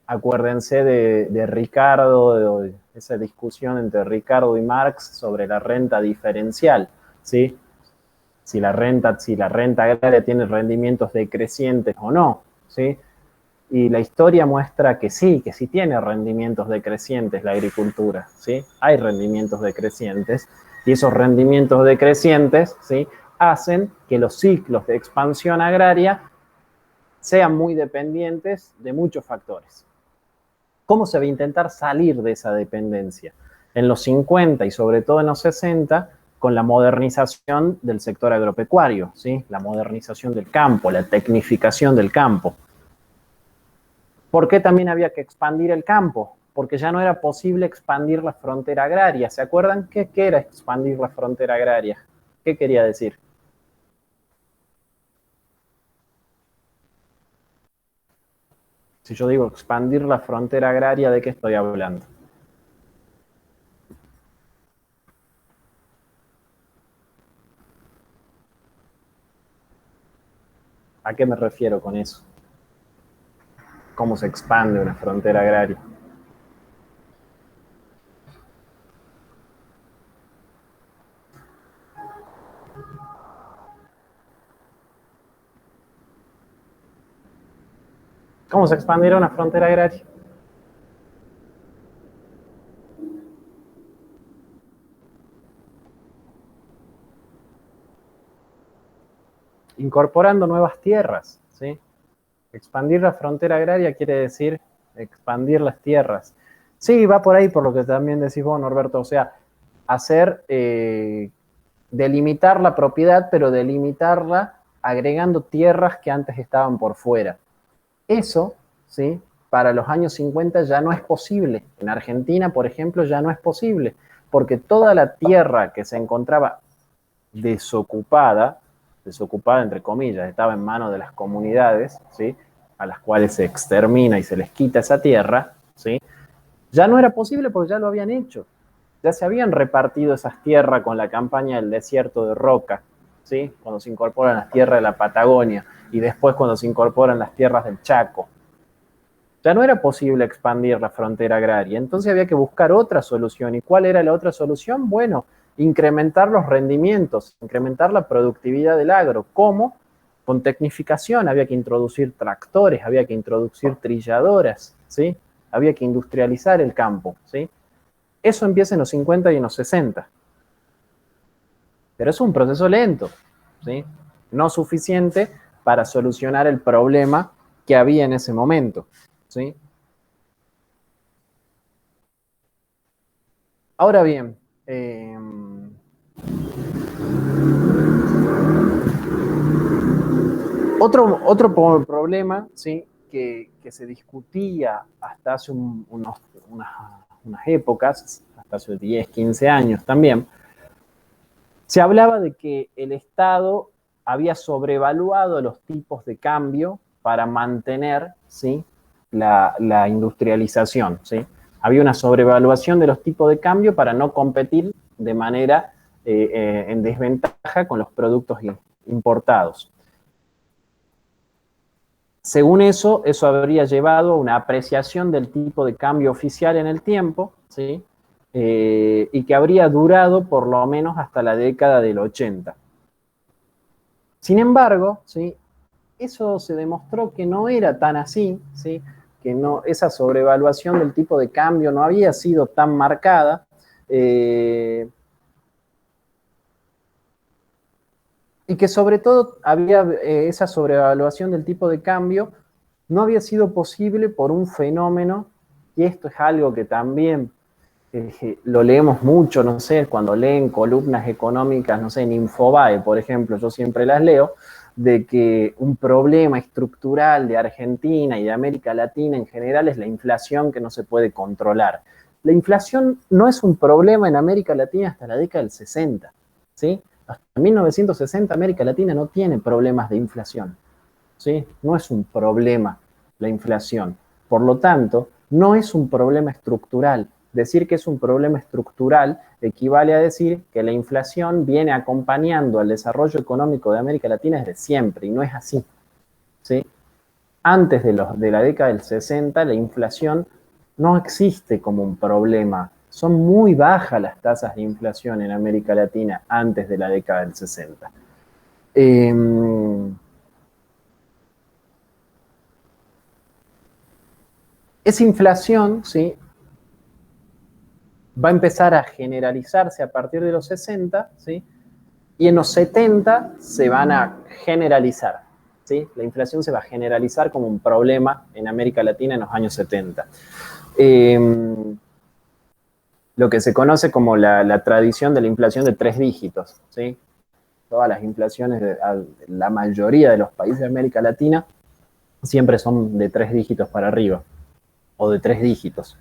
Acuérdense de Ricardo, de esa discusión entre Ricardo y Marx sobre la renta diferencial, ¿sí? Si la renta agraria tiene rendimientos decrecientes o no, ¿sí? Y la historia muestra que sí tiene rendimientos decrecientes la agricultura, ¿sí? Hay rendimientos decrecientes y esos rendimientos decrecientes, ¿sí? Hacen que los ciclos de expansión agraria sean muy dependientes de muchos factores. ¿Cómo se va a intentar salir de esa dependencia? En los 50 y sobre todo en los 60, con la modernización del sector agropecuario, ¿sí? La modernización del campo, la tecnificación del campo. ¿Por qué también había que expandir el campo? Porque ya no era posible expandir la frontera agraria. ¿Se acuerdan qué era expandir la frontera agraria? ¿Qué quería decir? Si yo digo expandir la frontera agraria, ¿de qué estoy hablando? ¿A qué me refiero con eso? ¿Cómo se expande una frontera agraria? ¿Cómo se expandirá una frontera agraria? Incorporando nuevas tierras, ¿sí? Expandir la frontera agraria quiere decir expandir las tierras. Sí, va por ahí por lo que también decís vos, Norberto, o sea, hacer, delimitar la propiedad, pero delimitarla agregando tierras que antes estaban por fuera. Eso, ¿sí? Para los años 50 ya no es posible. En Argentina, por ejemplo, ya no es posible, porque toda la tierra que se encontraba desocupada entre comillas, estaba en manos de las comunidades, ¿sí? A las cuales se extermina y se les quita esa tierra, ¿sí? Ya no era posible porque ya lo habían hecho. Ya se habían repartido esas tierras con la campaña del desierto de Roca, ¿sí? Cuando se incorporan las tierras de la Patagonia y después cuando se incorporan las tierras del Chaco. Ya no era posible expandir la frontera agraria, entonces había que buscar otra solución. ¿Y cuál era la otra solución? Bueno, incrementar los rendimientos, incrementar la productividad del agro. ¿Cómo? Con tecnificación, había que introducir tractores, había que introducir trilladoras, ¿sí? Había que industrializar el campo, ¿sí? Eso empieza en los 50 y en los 60. Pero es un proceso lento, ¿sí? No suficiente para solucionar el problema que había en ese momento, ¿sí? Ahora bien, otro problema, ¿sí? que se discutía hasta hace unas épocas, hasta hace 10, 15 años también, se hablaba de que el Estado había sobrevaluado los tipos de cambio para mantener, ¿sí? la industrialización, ¿sí? Había una sobrevaluación de los tipos de cambio para no competir de manera en desventaja con los productos importados. Según eso habría llevado a una apreciación del tipo de cambio oficial en el tiempo, ¿sí? Y que habría durado por lo menos hasta la década del 80. Sin embargo, ¿sí? Eso se demostró que no era tan así, ¿sí? Que no, esa sobrevaluación del tipo de cambio no había sido tan marcada. Y que sobre todo había esa sobrevaluación del tipo de cambio no había sido posible por un fenómeno, y esto es algo que también lo leemos mucho, no sé, cuando leen columnas económicas, no sé, en Infobae, por ejemplo, yo siempre las leo, de que un problema estructural de Argentina y de América Latina en general es la inflación que no se puede controlar. La inflación no es un problema en América Latina hasta la década del 60, ¿sí? Hasta 1960 América Latina no tiene problemas de inflación, ¿sí? No es un problema la inflación. Por lo tanto, no es un problema estructural. Decir que es un problema estructural equivale a decir que la inflación viene acompañando al desarrollo económico de América Latina desde siempre, y no es así, ¿sí? Antes de la década del 60, la inflación no existe como un problema. Son muy bajas las tasas de inflación en América Latina antes de la década del 60. Esa inflación, ¿sí? Va a empezar a generalizarse a partir de los 60, ¿sí? Y en los 70 se van a generalizar, ¿sí? La inflación se va a generalizar como un problema en América Latina en los años 70. Lo que se conoce como la tradición de la inflación de 3 dígitos, ¿sí? Todas las inflaciones de la mayoría de los países de América Latina siempre son de 3 dígitos para arriba, o de 3 dígitos.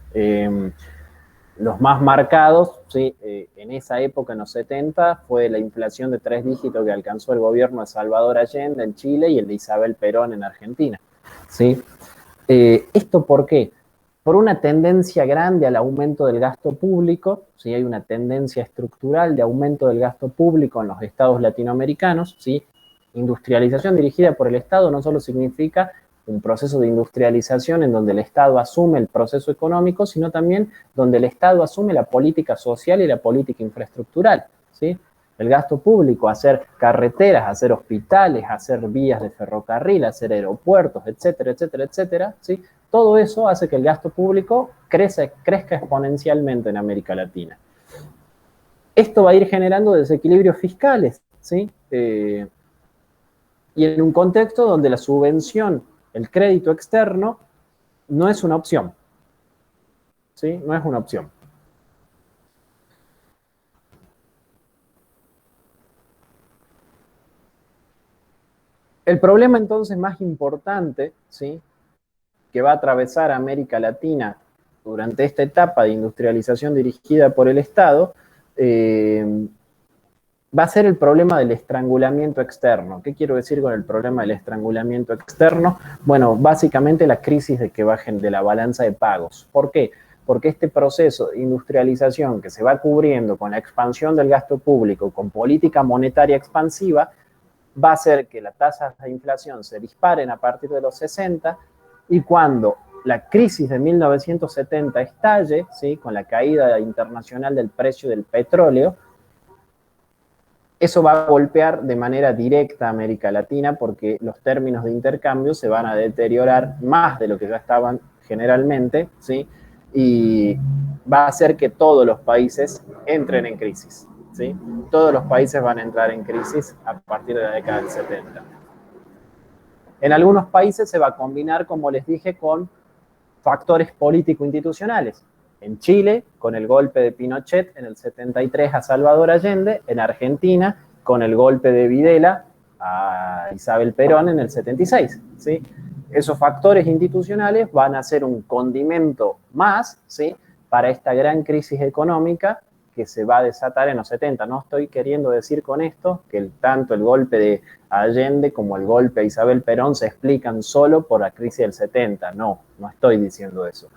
Los más marcados, ¿sí? En esa época, en los 70, fue la inflación de 3 dígitos que alcanzó el gobierno de Salvador Allende en Chile y el de Isabel Perón en Argentina, ¿sí? ¿Esto por qué? Por una tendencia grande al aumento del gasto público, ¿sí? Hay una tendencia estructural de aumento del gasto público en los estados latinoamericanos, ¿sí? Industrialización dirigida por el Estado no solo significa un proceso de industrialización en donde el Estado asume el proceso económico, sino también donde el Estado asume la política social y la política infraestructural, ¿sí? El gasto público, hacer carreteras, hacer hospitales, hacer vías de ferrocarril, hacer aeropuertos, etcétera, etcétera, etcétera, ¿sí? Todo eso hace que el gasto público crezca exponencialmente en América Latina. Esto va a ir generando desequilibrios fiscales, ¿sí? Y en un contexto donde la subvención, el crédito externo, no es una opción, ¿sí? No es una opción. El problema entonces más importante, ¿sí? Que va a atravesar América Latina durante esta etapa de industrialización dirigida por el Estado, va a ser el problema del estrangulamiento externo. ¿Qué quiero decir con el problema del estrangulamiento externo? Bueno, básicamente la crisis de que bajen de la balanza de pagos. ¿Por qué? Porque este proceso de industrialización que se va cubriendo con la expansión del gasto público, con política monetaria expansiva, va a hacer que las tasas de inflación se disparen a partir de los 60, y cuando la crisis de 1970 estalle, ¿sí? Con la caída internacional del precio del petróleo, eso va a golpear de manera directa a América Latina porque los términos de intercambio se van a deteriorar más de lo que ya estaban generalmente, ¿sí? Y va a hacer que todos los países entren en crisis, ¿sí? Todos los países van a entrar en crisis a partir de la década del 70. En algunos países se va a combinar, como les dije, con factores político-institucionales. En Chile, con el golpe de Pinochet en el 73 a Salvador Allende, en Argentina, con el golpe de Videla a Isabel Perón en el 76, ¿sí? Esos factores institucionales van a ser un condimento más, ¿sí?, para esta gran crisis económica que se va a desatar en los 70. No estoy queriendo decir con esto que tanto el golpe de Allende como el golpe de Isabel Perón se explican solo por la crisis del 70. No, no estoy diciendo eso.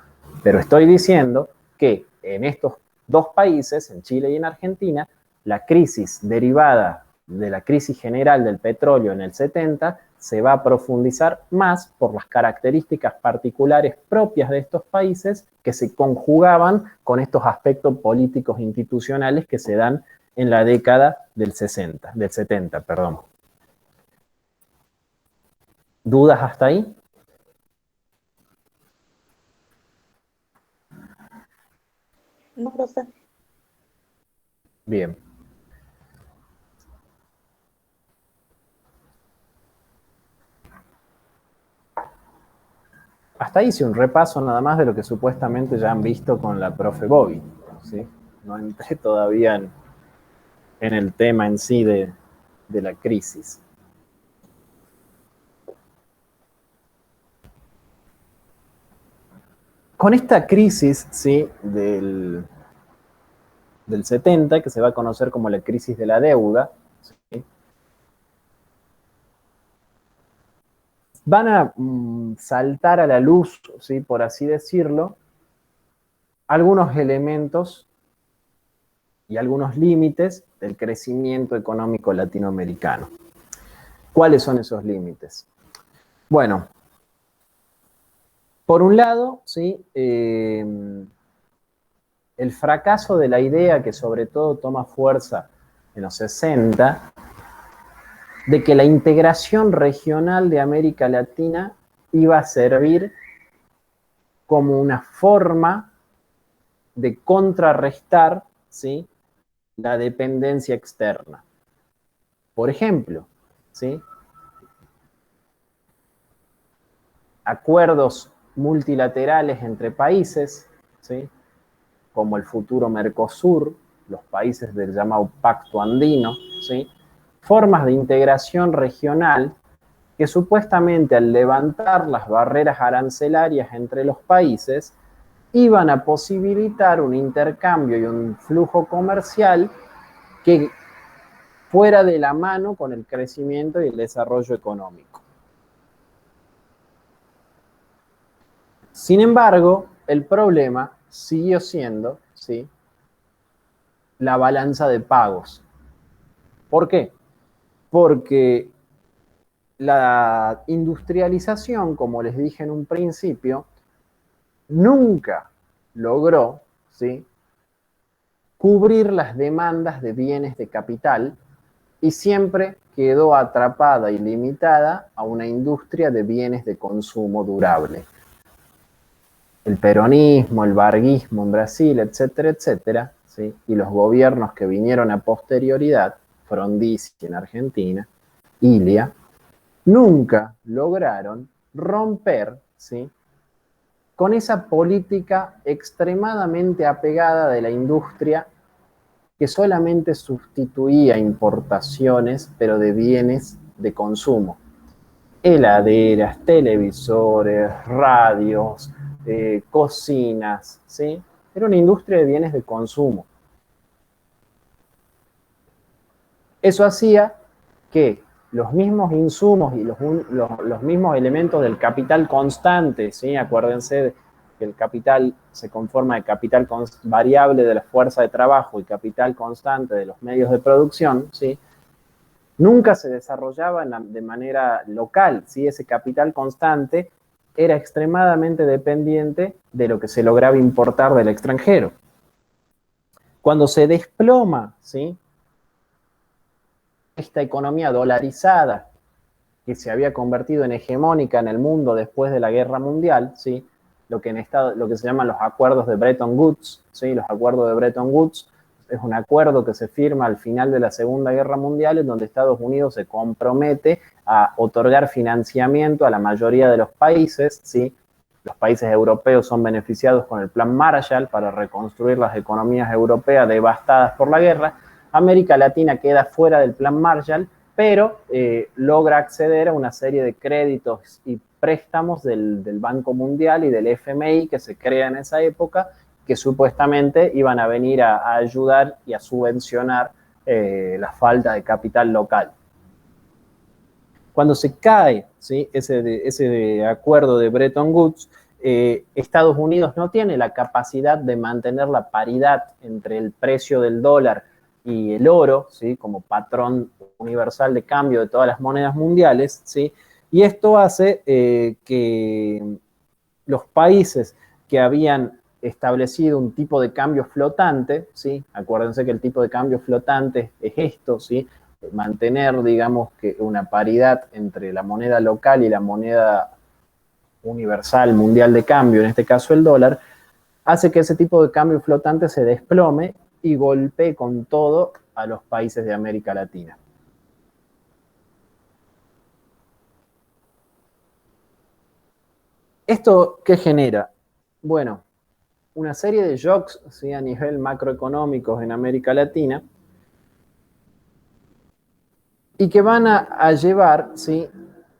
Pero estoy diciendo que en estos dos países, en Chile y en Argentina, la crisis derivada de la crisis general del petróleo en el 70 se va a profundizar más por las características particulares propias de estos países que se conjugaban con estos aspectos políticos institucionales que se dan en la década del 70, perdón. ¿Dudas hasta ahí? No, profe. Bien. Hasta ahí hice un repaso nada más de lo que supuestamente ya han visto con la profe Bobby, ¿sí? No entré todavía en el tema en sí de la crisis. Con esta crisis, ¿sí?, del 70, que se va a conocer como la crisis de la deuda, ¿sí?, van a saltar a la luz, ¿sí?, por así decirlo, algunos elementos y algunos límites del crecimiento económico latinoamericano. ¿Cuáles son esos límites? Bueno, por un lado, ¿sí?, el fracaso de la idea que sobre todo toma fuerza en los 60, de que la integración regional de América Latina iba a servir como una forma de contrarrestar, ¿sí?, la dependencia externa. Por ejemplo, ¿sí?, acuerdos multilaterales entre países, ¿sí?, como el futuro Mercosur, los países del llamado Pacto Andino, ¿sí?, formas de integración regional que supuestamente al levantar las barreras arancelarias entre los países iban a posibilitar un intercambio y un flujo comercial que fuera de la mano con el crecimiento y el desarrollo económico. Sin embargo, el problema siguió siendo, ¿sí?, la balanza de pagos. ¿Por qué? Porque la industrialización, como les dije en un principio, nunca logró, ¿sí?, cubrir las demandas de bienes de capital y siempre quedó atrapada y limitada a una industria de bienes de consumo durable. El peronismo, el varguismo en Brasil, etcétera, etcétera, ¿sí?, y los gobiernos que vinieron a posterioridad, Frondizi en Argentina, Ilia, nunca lograron romper, ¿sí?, con esa política extremadamente apegada de la industria que solamente sustituía importaciones, pero de bienes de consumo. Heladeras, televisores, radios, cocinas, ¿sí? Era una industria de bienes de consumo. Eso hacía que los mismos insumos y los mismos elementos del capital constante, ¿sí? Acuérdense que el capital se conforma de capital variable de la fuerza de trabajo y capital constante de los medios de producción, ¿sí? Nunca se desarrollaba de manera local, ¿sí? Ese capital constante era extremadamente dependiente de lo que se lograba importar del extranjero. Cuando se desploma, ¿sí?, esta economía dolarizada que se había convertido en hegemónica en el mundo después de la Guerra Mundial, ¿sí?, lo que se llaman los acuerdos de Bretton Woods, ¿sí? Los acuerdos de Bretton Woods es un acuerdo que se firma al final de la Segunda Guerra Mundial en donde Estados Unidos se compromete a otorgar financiamiento a la mayoría de los países, ¿sí?, los países europeos son beneficiados con el Plan Marshall para reconstruir las economías europeas devastadas por la guerra. América Latina queda fuera del Plan Marshall, pero logra acceder a una serie de créditos y préstamos del Banco Mundial y del FMI que se crea en esa época, que supuestamente iban a venir a ayudar y a subvencionar la falta de capital local. Cuando se cae, ¿sí?, ese acuerdo de Bretton Woods, Estados Unidos no tiene la capacidad de mantener la paridad entre el precio del dólar y el oro, ¿sí?, como patrón universal de cambio de todas las monedas mundiales, ¿sí? Y esto hace que los países que habían establecido un tipo de cambio flotante, ¿sí? Acuérdense que el tipo de cambio flotante es esto, ¿sí?, mantener, digamos, que una paridad entre la moneda local y la moneda universal mundial de cambio, en este caso el dólar, hace que ese tipo de cambio flotante se desplome y golpee con todo a los países de América Latina. ¿Esto qué genera? Bueno, una serie de shocks, ¿sí?, a nivel macroeconómicos en América Latina, y que van a llevar, ¿sí?,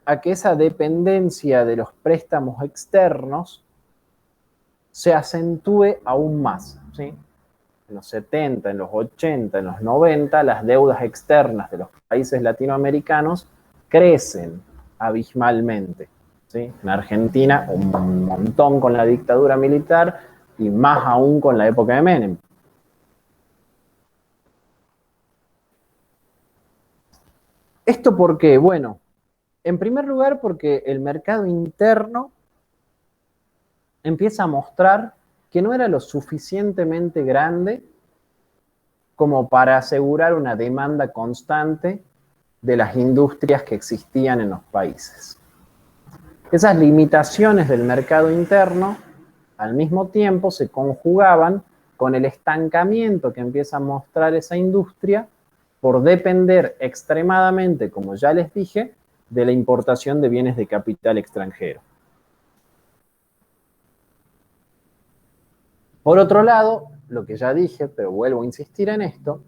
a que esa dependencia de los préstamos externos se acentúe aún más, ¿sí? En los 70, en los 80, en los 90, las deudas externas de los países latinoamericanos crecen abismalmente, ¿sí? En Argentina un montón con la dictadura militar y más aún con la época de Menem. ¿Esto por qué? Bueno, en primer lugar porque el mercado interno empieza a mostrar que no era lo suficientemente grande como para asegurar una demanda constante de las industrias que existían en los países. Esas limitaciones del mercado interno, al mismo tiempo, se conjugaban con el estancamiento que empieza a mostrar esa industria por depender extremadamente, como ya les dije, de la importación de bienes de capital extranjero. Por otro lado, lo que ya dije, pero vuelvo a insistir en esto,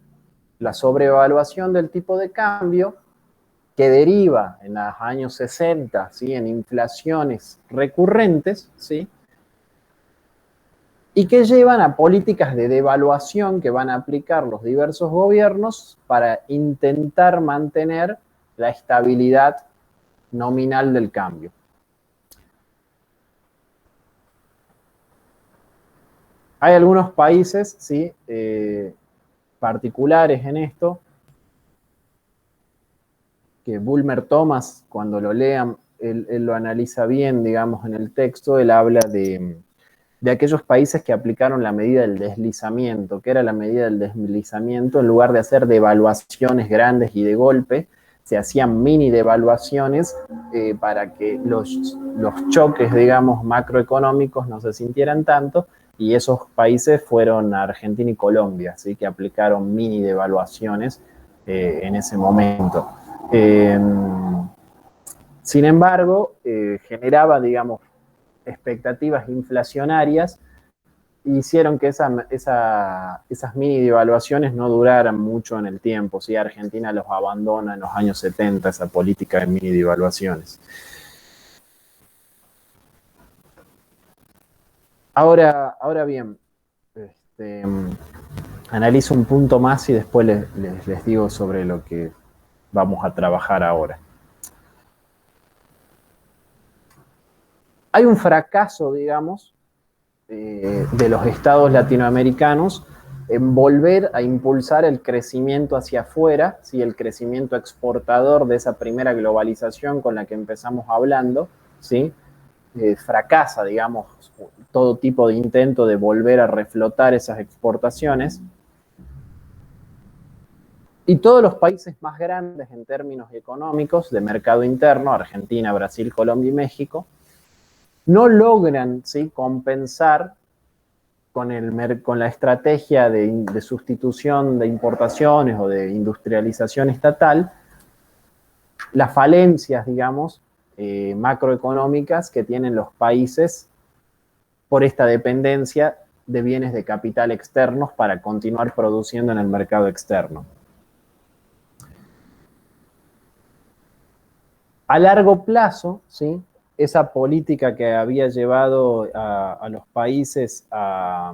la sobrevaluación del tipo de cambio que deriva en los años 60, ¿sí?, en inflaciones recurrentes, ¿sí?, y que llevan a políticas de devaluación que van a aplicar los diversos gobiernos para intentar mantener la estabilidad nominal del cambio. Hay algunos países, ¿sí?, particulares en esto, que Bulmer Thomas, cuando lo lean, él lo analiza bien, digamos, en el texto. Él habla de aquellos países que aplicaron la medida del deslizamiento. ¿Qué era la medida del deslizamiento? En lugar de hacer devaluaciones grandes y de golpe, se hacían mini devaluaciones para que los choques, digamos, macroeconómicos no se sintieran tanto, y esos países fueron Argentina y Colombia, ¿sí?, que aplicaron mini devaluaciones en ese momento. Sin embargo, generaba, digamos, expectativas inflacionarias y hicieron que esas mini devaluaciones no duraran mucho en el tiempo, ¿sí? Argentina los abandona en los años 70, esa política de mini devaluaciones. Ahora bien, analizo un punto más y después les digo sobre lo que vamos a trabajar ahora. Hay un fracaso, digamos, de los estados latinoamericanos en volver a impulsar el crecimiento hacia afuera, ¿sí?, el crecimiento exportador de esa primera globalización con la que empezamos hablando, ¿sí? Fracasa, digamos, todo tipo de intento de volver a reflotar esas exportaciones. Y todos los países más grandes en términos económicos de mercado interno, Argentina, Brasil, Colombia y México, no logran, ¿sí?, compensar con la estrategia de sustitución de importaciones o de industrialización estatal las falencias, digamos, macroeconómicas que tienen los países por esta dependencia de bienes de capital externos para continuar produciendo en el mercado externo. A largo plazo, ¿sí?, esa política que había llevado a los países a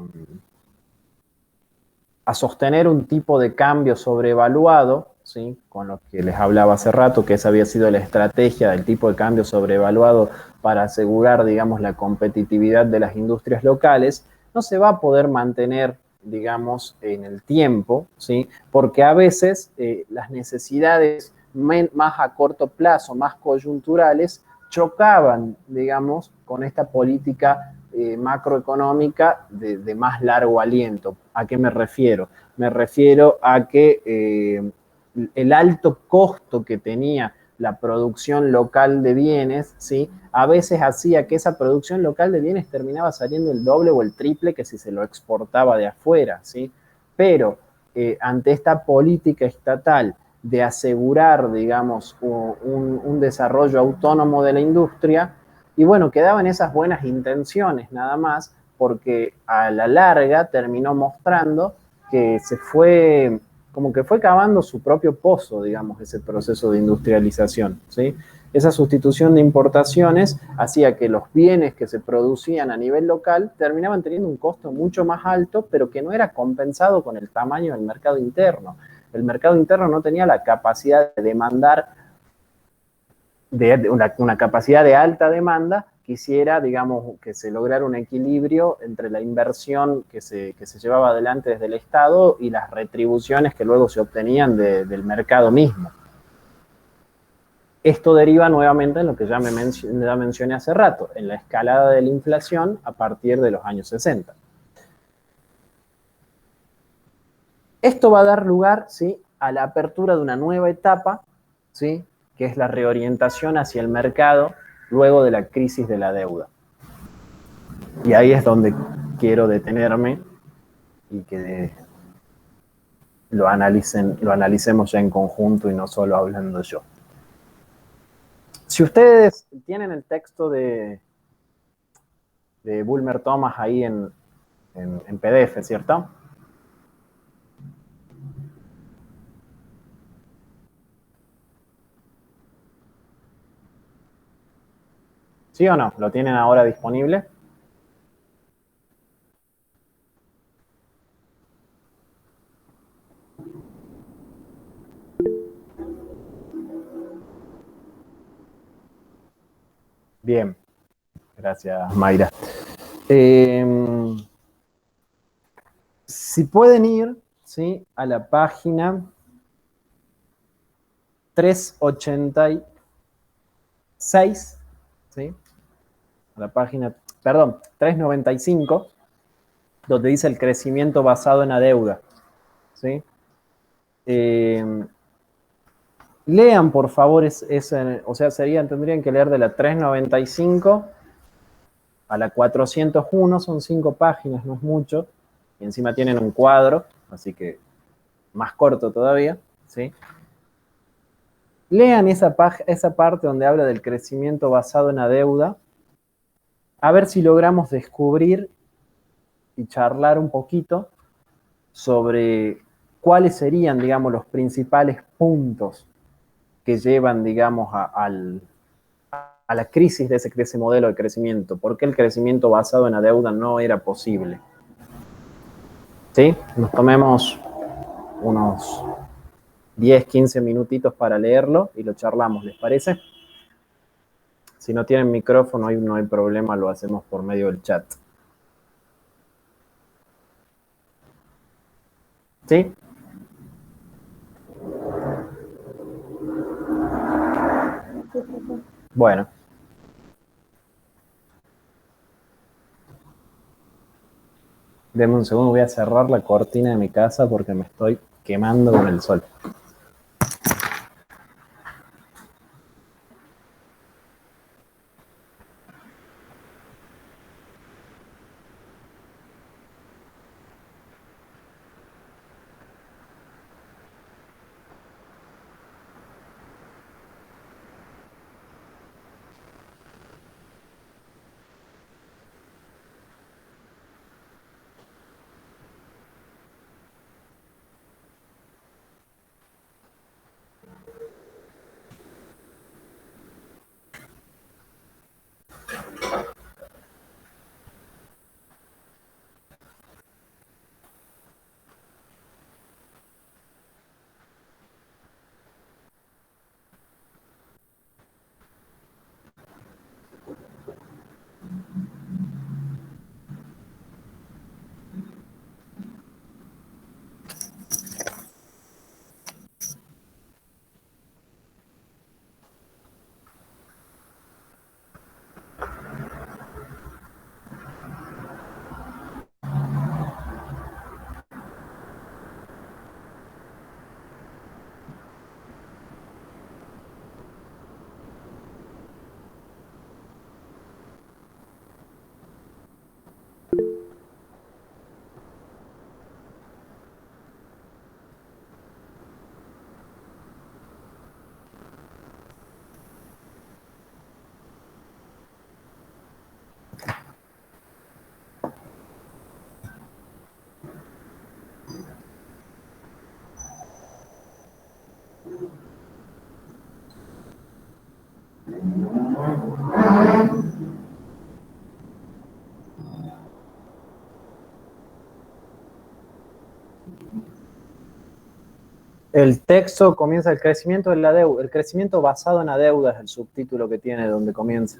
sostener un tipo de cambio sobrevaluado, ¿sí?, con lo que les hablaba hace rato, que esa había sido la estrategia del tipo de cambio sobrevaluado para asegurar, digamos, la competitividad de las industrias locales, no se va a poder mantener, digamos, en el tiempo, ¿sí?, porque a veces las necesidades más a corto plazo, más coyunturales, chocaban, digamos, con esta política macroeconómica de más largo aliento. ¿A qué me refiero? Me refiero a que el alto costo que tenía la producción local de bienes, ¿sí?, a veces hacía que esa producción local de bienes terminaba saliendo el doble o el triple que si se lo exportaba de afuera, ¿sí? Pero ante esta política estatal de asegurar, digamos, un desarrollo autónomo de la industria, y bueno, quedaban esas buenas intenciones nada más, porque a la larga terminó mostrando que se fue, como que fue cavando su propio pozo, digamos, ese proceso de industrialización, ¿sí? Esa sustitución de importaciones hacía que los bienes que se producían a nivel local terminaban teniendo un costo mucho más alto, pero que no era compensado con el tamaño del mercado interno. El mercado interno no tenía la capacidad de demandar, de una capacidad de alta demanda que hiciera, digamos, que se lograra un equilibrio entre la inversión que se llevaba adelante desde el Estado y las retribuciones que luego se obtenían del mercado mismo. Esto deriva nuevamente en lo que ya mencioné hace rato, en la escalada de la inflación a partir de los años 60. Esto va a dar lugar, ¿sí?, a la apertura de una nueva etapa, ¿sí?, que es la reorientación hacia el mercado luego de la crisis de la deuda. Y ahí es donde quiero detenerme y que lo analicemos ya en conjunto y no solo hablando yo. Si ustedes tienen el texto de Bulmer Thomas ahí en PDF, ¿cierto? ¿Sí o no? ¿Lo tienen ahora disponible? Bien, gracias Mayra. Si pueden ir, ¿sí?, a la página 386, ¿sí?, a la página, perdón, 395, donde dice el crecimiento basado en la deuda, ¿sí? Lean, por favor, o sea, tendrían que leer de la 395 a la 401, son 5 páginas, no es mucho, y encima tienen un cuadro, así que más corto todavía, ¿sí? Lean esa parte donde habla del crecimiento basado en la deuda, a ver si logramos descubrir y charlar un poquito sobre cuáles serían, digamos, los principales puntos que llevan, digamos, a la crisis de ese modelo de crecimiento. ¿Por qué el crecimiento basado en la deuda no era posible? ¿Sí? Nos tomemos unos 10, 15 minutitos para leerlo y lo charlamos, ¿les parece? Si no tienen micrófono, no hay problema, lo hacemos por medio del chat. ¿Sí? Bueno. Deme un segundo, voy a cerrar la cortina de mi casa porque me estoy quemando con el sol. El texto comienza el crecimiento de la deuda, el crecimiento basado en la deuda es el subtítulo que tiene donde comienza.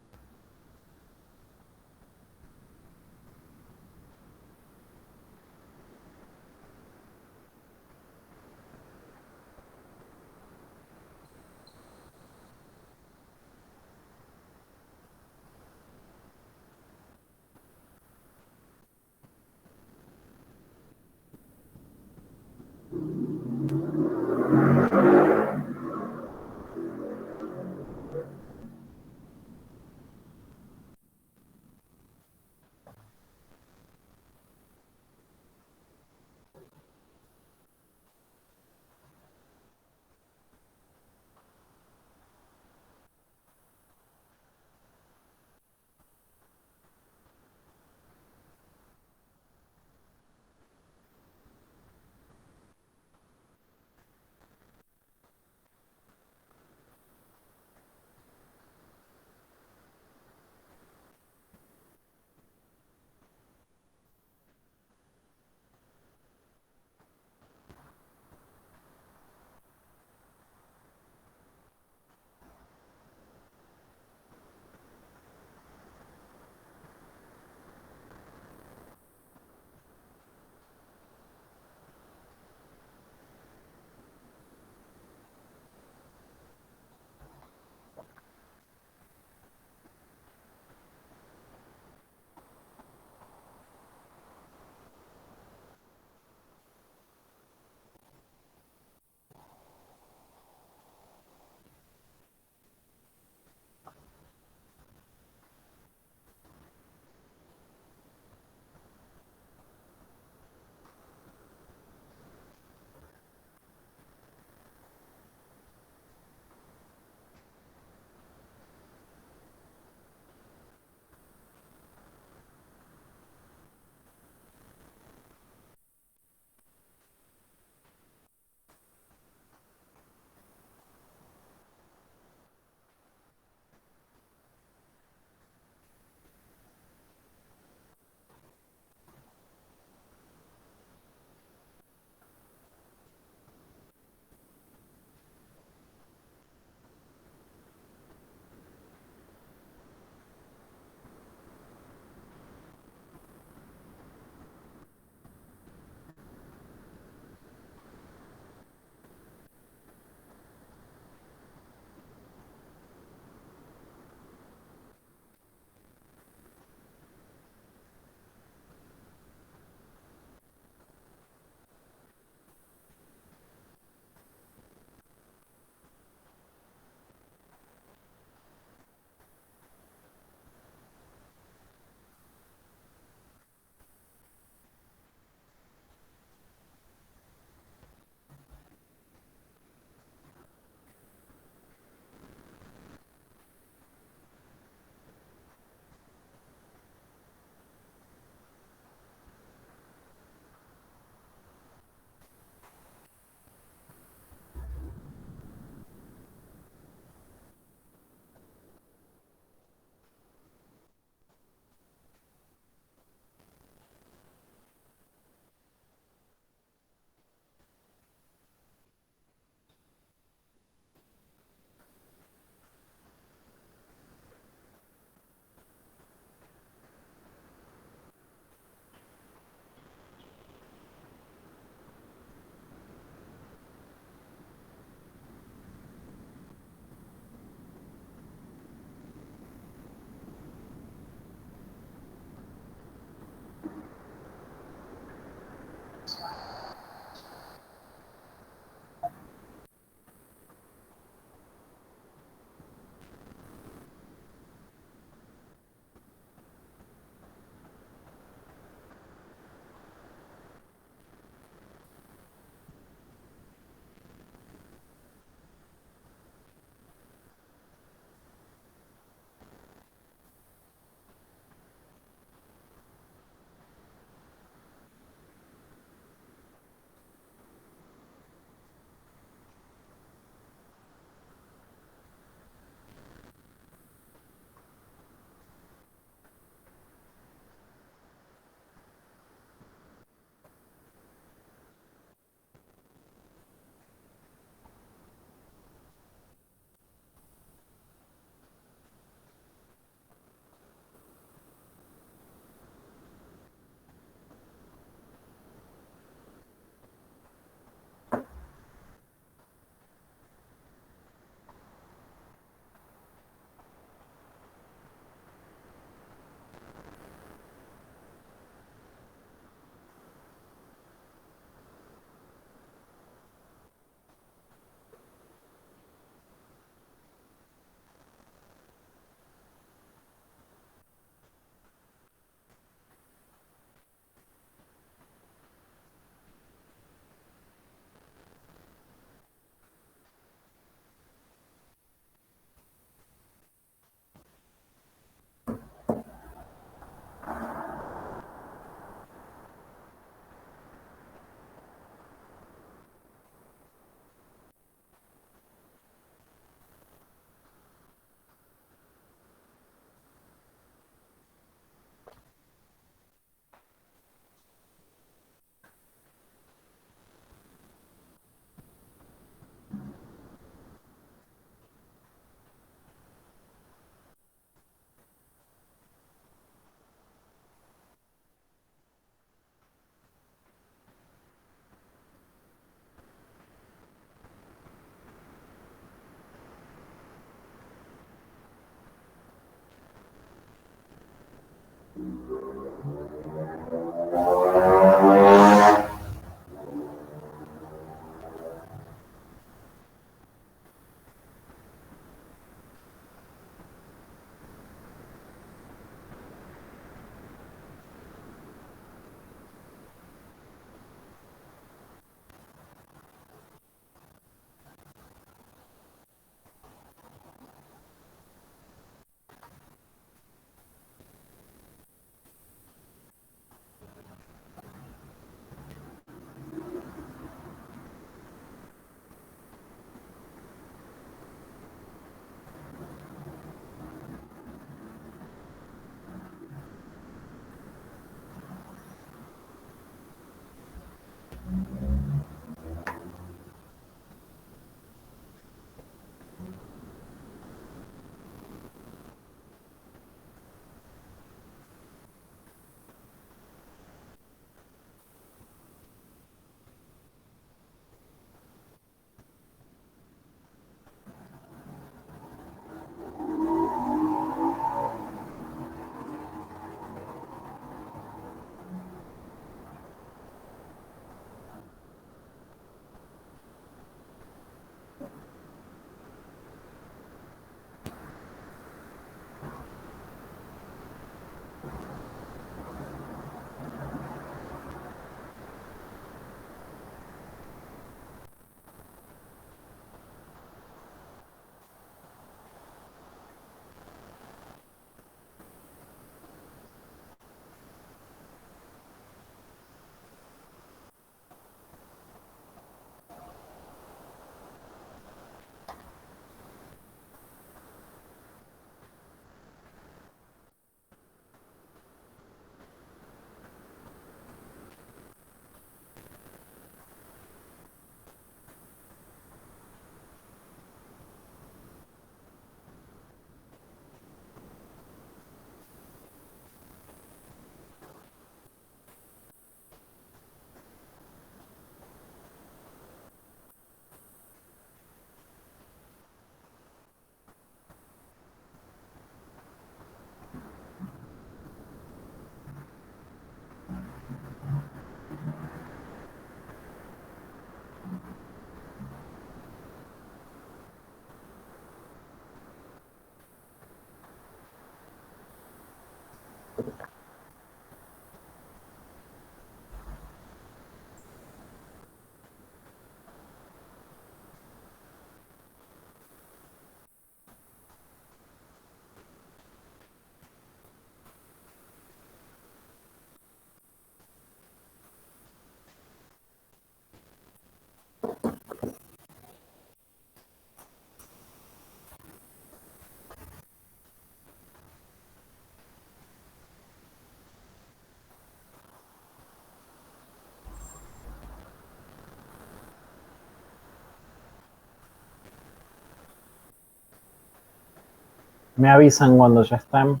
Me avisan cuando ya están.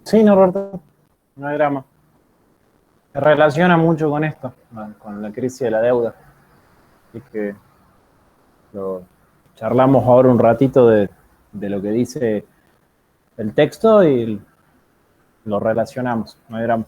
Sí, Norberto, no hay drama. Se relaciona mucho con esto, con la crisis de la deuda. Así que lo charlamos ahora un ratito de lo que dice el texto y lo relacionamos, no hay drama.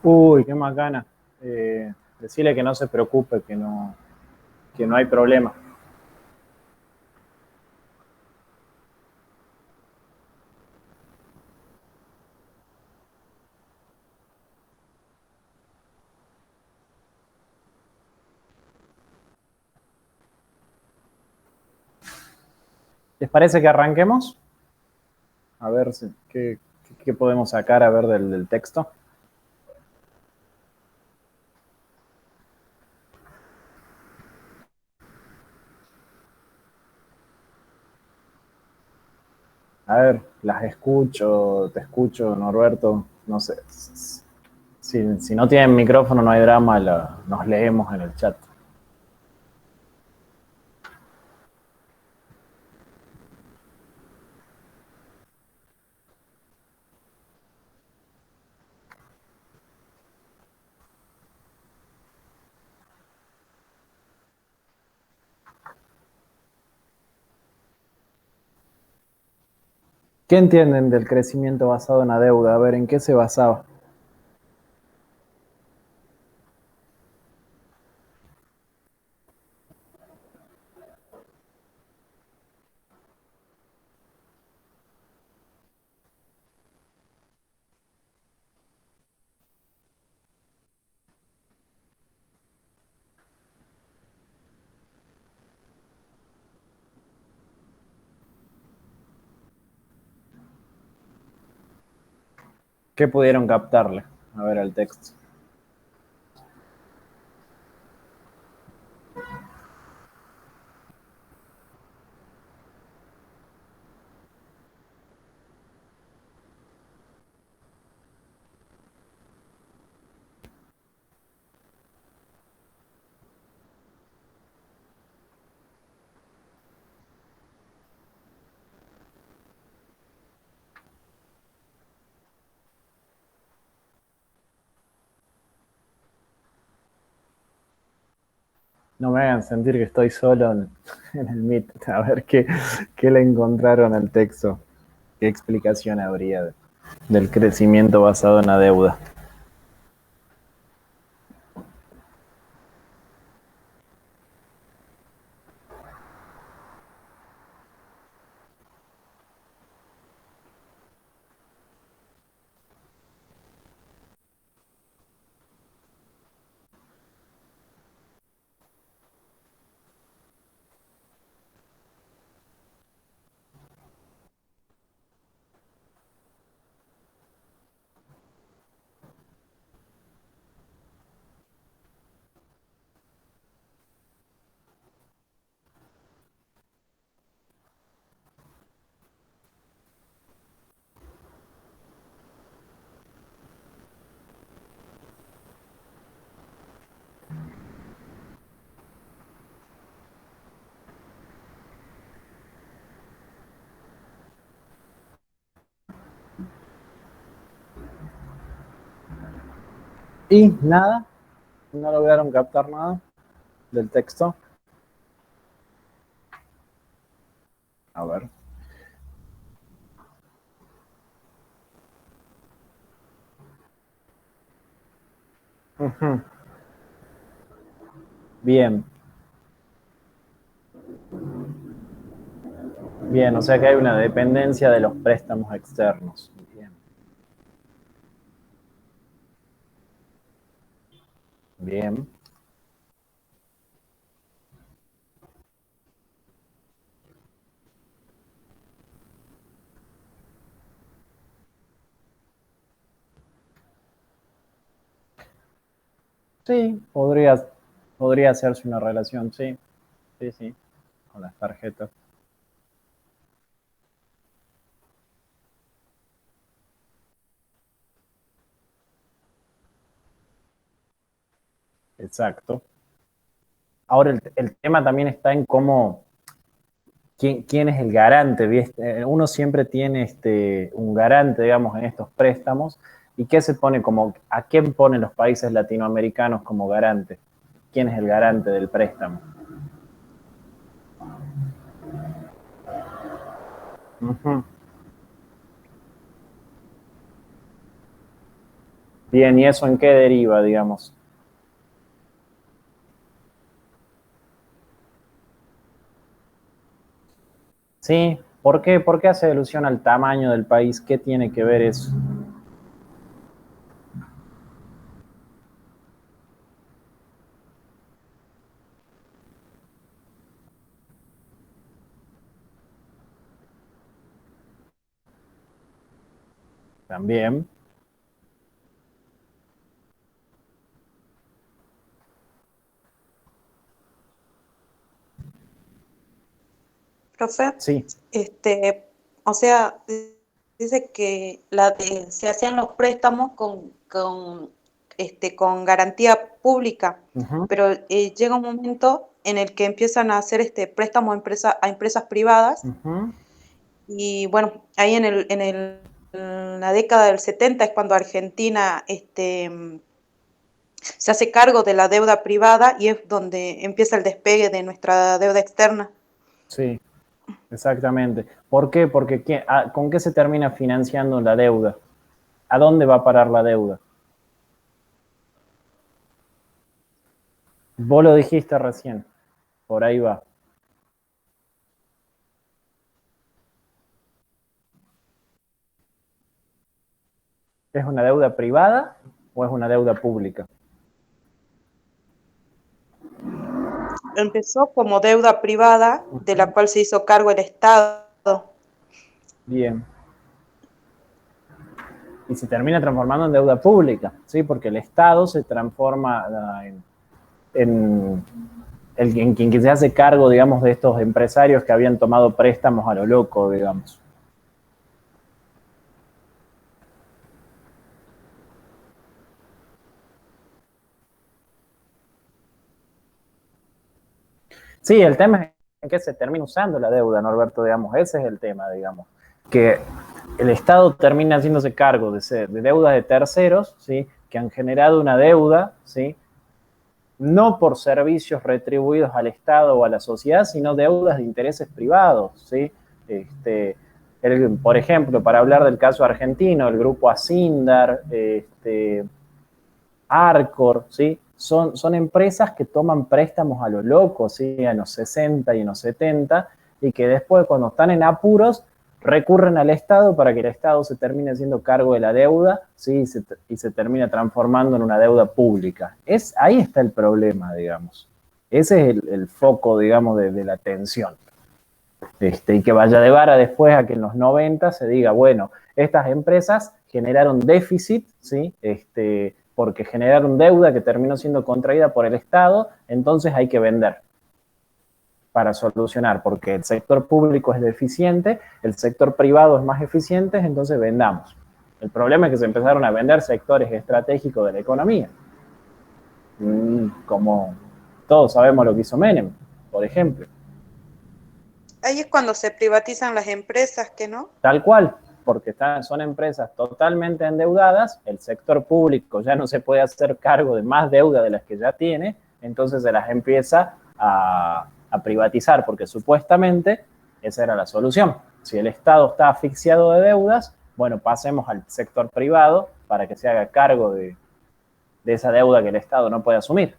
Uy, qué macana. Decirle que no se preocupe, que no hay problema. ¿Les parece que arranquemos? A ver qué podemos sacar a ver del texto. A ver, las escucho, te escucho, Norberto. No sé. Si no tienen micrófono, no hay drama, nos leemos en el chat. ¿Qué entienden del crecimiento basado en la deuda? A ver, ¿en qué se basaba? ¿Qué pudieron captarle? A ver, al texto. No me hagan sentir que estoy solo en el Meet. A ver qué le encontraron al texto. ¿Qué explicación habría del crecimiento basado en la deuda? Y nada, no lograron captar nada del texto. A ver. Ujú. Bien, bien, o sea que hay una dependencia de los préstamos externos. Bien, bien. Sí, podría hacerse una relación, sí, sí, sí, con las tarjetas. Exacto. Ahora el tema también está en cómo, quién es el garante, ¿viste? Uno siempre tiene un garante, digamos, en estos préstamos. ¿Y qué se pone como, a quién ponen los países latinoamericanos como garante? ¿Quién es el garante del préstamo? Ujú. Bien, ¿y eso en qué deriva, digamos? Sí, ¿por qué? ¿Por qué hace alusión al tamaño del país? ¿Qué tiene que ver eso? también. Profe, Sí. este, o sea, dice que se hacían los préstamos con garantía pública, Ujú, pero llega un momento en el que empiezan a hacer préstamos a empresas privadas ujú. y bueno, ahí en la década del 70 es cuando Argentina se hace cargo de la deuda privada y es donde empieza el despegue de nuestra deuda externa. Sí, exactamente. ¿Por qué? Porque ¿con qué se termina financiando la deuda? ¿A dónde va a parar la deuda? Vos lo dijiste recién, por ahí va. ¿Es una deuda privada o es una deuda pública? Empezó como deuda privada, de la cual se hizo cargo el Estado. Bien. Y se termina transformando en deuda pública, ¿sí? Porque el Estado se transforma en, en quien se hace cargo, digamos, de estos empresarios que habían tomado préstamos a lo loco, digamos. Sí, el tema es en qué se termina usando la deuda, Norberto, digamos, ese es el tema, digamos, que el Estado termina haciéndose cargo de deudas de terceros, ¿sí? Que han generado una deuda, ¿sí? No por servicios retribuidos al Estado o a la sociedad, sino deudas de intereses privados, ¿sí? Por ejemplo, para hablar del caso argentino, el grupo Asindar, Arcor, ¿sí? Son empresas que toman préstamos a lo loco, ¿sí? En los 60 y en los 70, y que después, cuando están en apuros, recurren al Estado para que el Estado se termine haciendo cargo de la deuda, ¿sí? Y se termina transformando en una deuda pública. Ahí está el problema, digamos. Ese es el foco, digamos, de la tensión. Y que vaya de vara después a que en los 90 se diga, bueno, estas empresas generaron déficit, ¿sí? Porque generaron deuda que terminó siendo contraída por el Estado, entonces hay que vender para solucionar, porque el sector público es deficiente, el sector privado es más eficiente, entonces vendamos. El problema es que se empezaron a vender sectores estratégicos de la economía, como todos sabemos lo que hizo Menem, por ejemplo. Ahí es cuando se privatizan las empresas, ¿que no? Tal cual, porque son empresas totalmente endeudadas, el sector público ya no se puede hacer cargo de más deuda de las que ya tiene, entonces se las empieza a privatizar, porque supuestamente esa era la solución. Si el Estado está asfixiado de deudas, bueno, pasemos al sector privado para que se haga cargo de esa deuda que el Estado no puede asumir.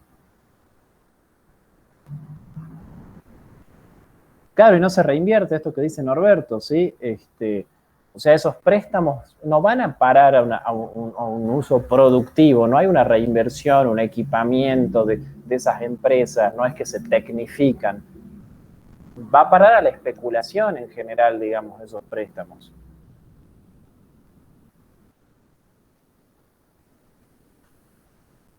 Claro, y no se reinvierte esto que dice Norberto, ¿sí? O sea, esos préstamos no van a parar a un uso productivo, no hay una reinversión, un equipamiento de esas empresas, no es que se tecnifican. Va a parar a la especulación en general, digamos, esos préstamos.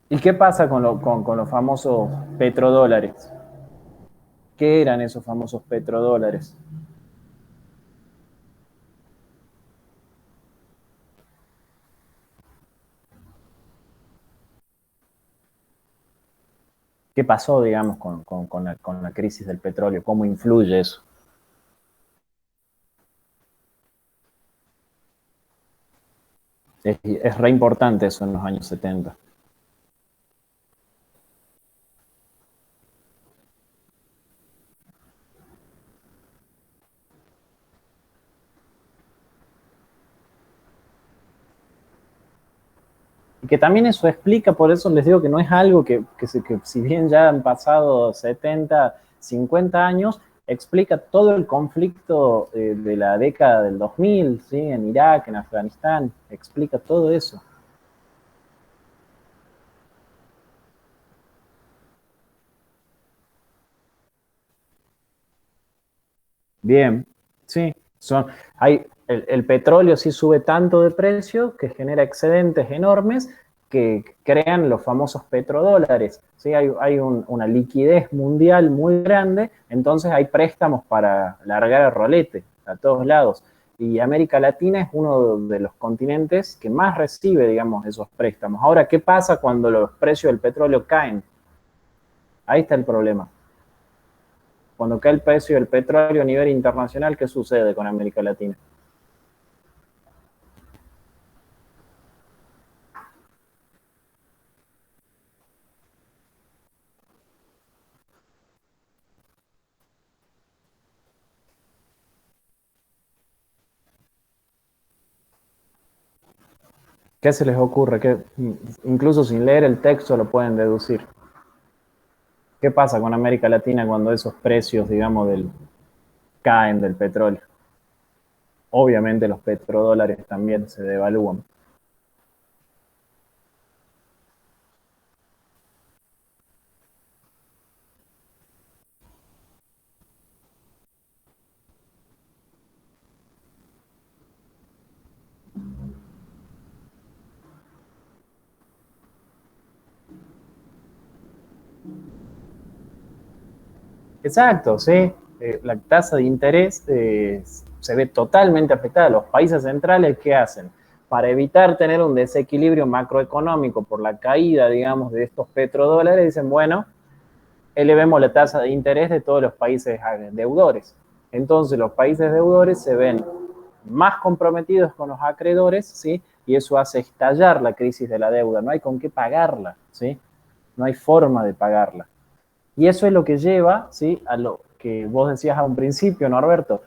¿Y qué pasa con los famosos petrodólares? ¿Qué eran esos famosos petrodólares? ¿Qué pasó, digamos, con la crisis del petróleo? ¿Cómo influye eso? Es re importante eso en los años 70. Y que también eso explica, por eso les digo que no es algo que si bien ya han pasado 70, 50 años, explica todo el conflicto de la década del 2000, ¿sí? En Irak, en Afganistán, explica todo eso. Bien, sí, hay El petróleo sí sube tanto de precio que genera excedentes enormes que crean los famosos petrodólares. ¿Sí? Hay una liquidez mundial muy grande, entonces hay préstamos para largar el rolete a todos lados. Y América Latina es uno de los continentes que más recibe, digamos, esos préstamos. Ahora, ¿qué pasa cuando los precios del petróleo caen? Ahí está el problema. Cuando cae el precio del petróleo a nivel internacional, ¿qué sucede con América Latina? ¿Qué se les ocurre? Que incluso sin leer el texto lo pueden deducir. ¿Qué pasa con América Latina cuando esos precios, digamos, caen del petróleo? Obviamente los petrodólares también se devalúan. Exacto, sí. La tasa de interés se ve totalmente afectada. Los países centrales, ¿qué hacen? Para evitar tener un desequilibrio macroeconómico por la caída, digamos, de estos petrodólares, dicen, bueno, elevemos la tasa de interés de todos los países deudores. Entonces los países deudores se ven más comprometidos con los acreedores, ¿sí? Y eso hace estallar la crisis de la deuda. No hay con qué pagarla, ¿sí? No hay forma de pagarla. Y eso es lo que lleva, ¿sí? A lo que vos decías a un principio, Norberto.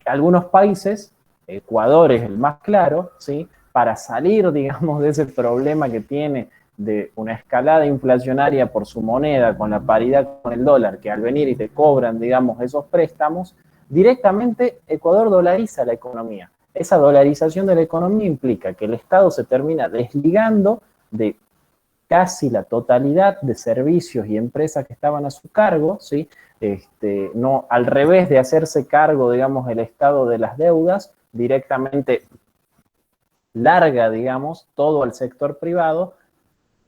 Algunos países, Ecuador es el más claro, ¿sí? Para salir, digamos, de ese problema que tiene de una escalada inflacionaria por su moneda con la paridad con el dólar, que al venir y te cobran, digamos, esos préstamos, directamente Ecuador dolariza la economía. Esa dolarización de la economía implica que el Estado se termina desligando de casi la totalidad de servicios y empresas que estaban a su cargo, ¿sí? No, al revés de hacerse cargo, digamos, el Estado de las deudas, directamente larga, digamos, todo al sector privado.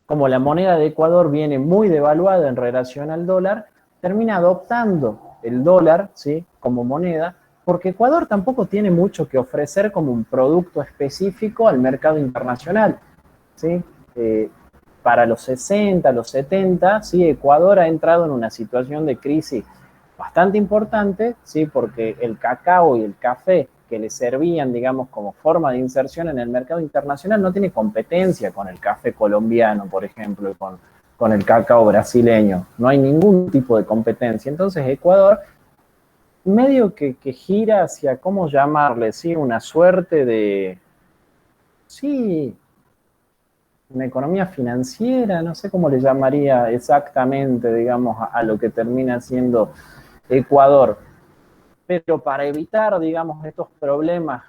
Como la moneda de Ecuador viene muy devaluada en relación al dólar, termina adoptando el dólar, ¿sí? Como moneda, porque Ecuador tampoco tiene mucho que ofrecer como un producto específico al mercado internacional, ¿sí? Para los 60, los 70, ¿sí? Ecuador ha entrado en una situación de crisis bastante importante, ¿sí? Porque el cacao y el café que le servían, digamos, como forma de inserción en el mercado internacional no tiene competencia con el café colombiano, por ejemplo, y con el cacao brasileño. No hay ningún tipo de competencia. Entonces Ecuador medio que gira hacia, ¿cómo llamarle? ¿Sí? Una suerte de, sí, una economía financiera, no sé cómo le llamaría exactamente, digamos, a lo que termina siendo Ecuador. Pero para evitar, digamos, estos problemas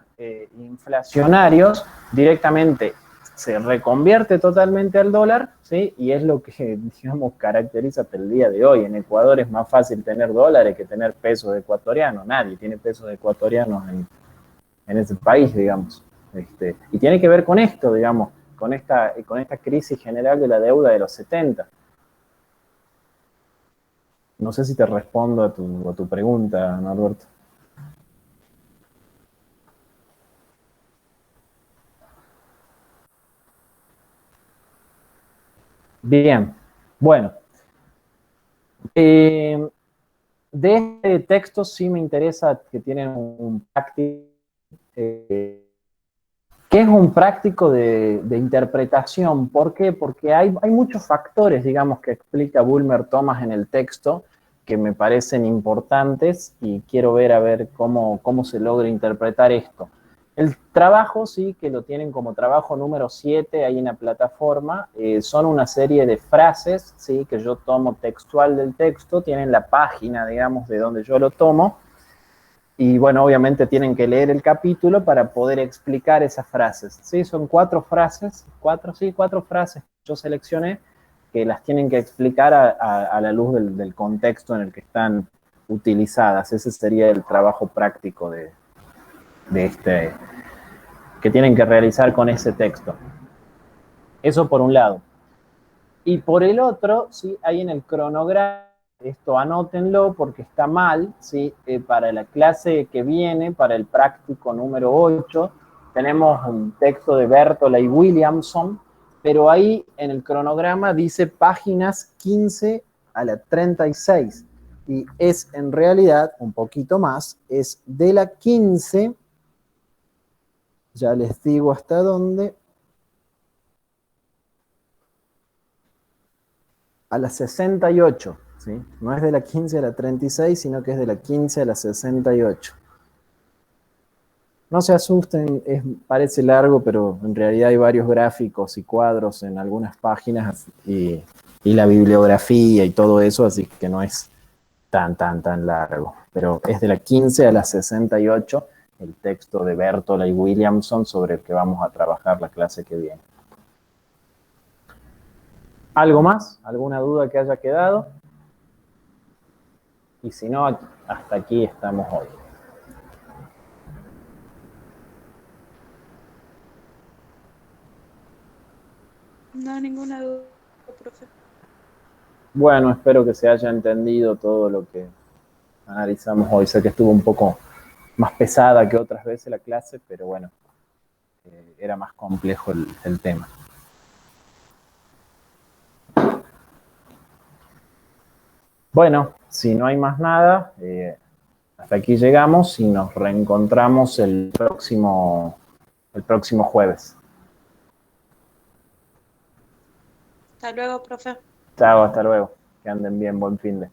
inflacionarios, directamente se reconvierte totalmente al dólar, ¿sí? Y es lo que, digamos, caracteriza hasta el día de hoy. En Ecuador es más fácil tener dólares que tener pesos ecuatorianos. Nadie tiene pesos ecuatorianos en ese país, digamos. Y tiene que ver con esto, digamos, con esta crisis general de la deuda de los 70. No sé si te respondo a tu pregunta, Norberto. Bien, bueno, eh, de este texto sí me interesa que tiene un práctico, eh, que es un práctico de interpretación. ¿Por qué? Porque hay muchos factores, digamos, que explica Bulmer Thomas en el texto que me parecen importantes y quiero ver a ver cómo se logra interpretar esto. El trabajo, sí, que lo tienen como trabajo número 7 ahí en la plataforma, son una serie de frases, sí, que yo tomo textual del texto, tienen la página, digamos, de donde yo lo tomo, y bueno, obviamente tienen que leer el capítulo para poder explicar esas frases. Sí, son 4 frases, cuatro frases que yo seleccioné que las tienen que explicar a la luz del contexto en el que están utilizadas. Ese sería el trabajo práctico que tienen que realizar con ese texto. Eso por un lado. Y por el otro, ¿sí? Hay en el cronograma, esto anótenlo porque está mal, ¿sí? Para la clase que viene, para el práctico número 8, tenemos un texto de Bertola y Williamson, pero ahí en el cronograma dice páginas 15 a la 36, y es en realidad un poquito más, es de la 15, ya les digo hasta dónde, a la 68, ¿sí? No es de la 15 a la 36, sino que es de la 15 a la 68. No se asusten, parece largo, pero en realidad hay varios gráficos y cuadros en algunas páginas y la bibliografía y todo eso, así que no es tan largo. Pero es de la 15 a la 68 el texto de Bertola y Williamson sobre el que vamos a trabajar la clase que viene. ¿Algo más? ¿Alguna duda que haya quedado? Y si no, hasta aquí estamos hoy. No, ninguna duda, profe. Bueno, espero que se haya entendido todo lo que analizamos hoy. Sé que estuvo un poco más pesada que otras veces la clase, pero bueno, era más complejo el tema. Bueno, si no hay más nada, hasta aquí llegamos y nos reencontramos el próximo jueves. Hasta luego, profe. Chao, hasta luego. Que anden bien, buen fin de.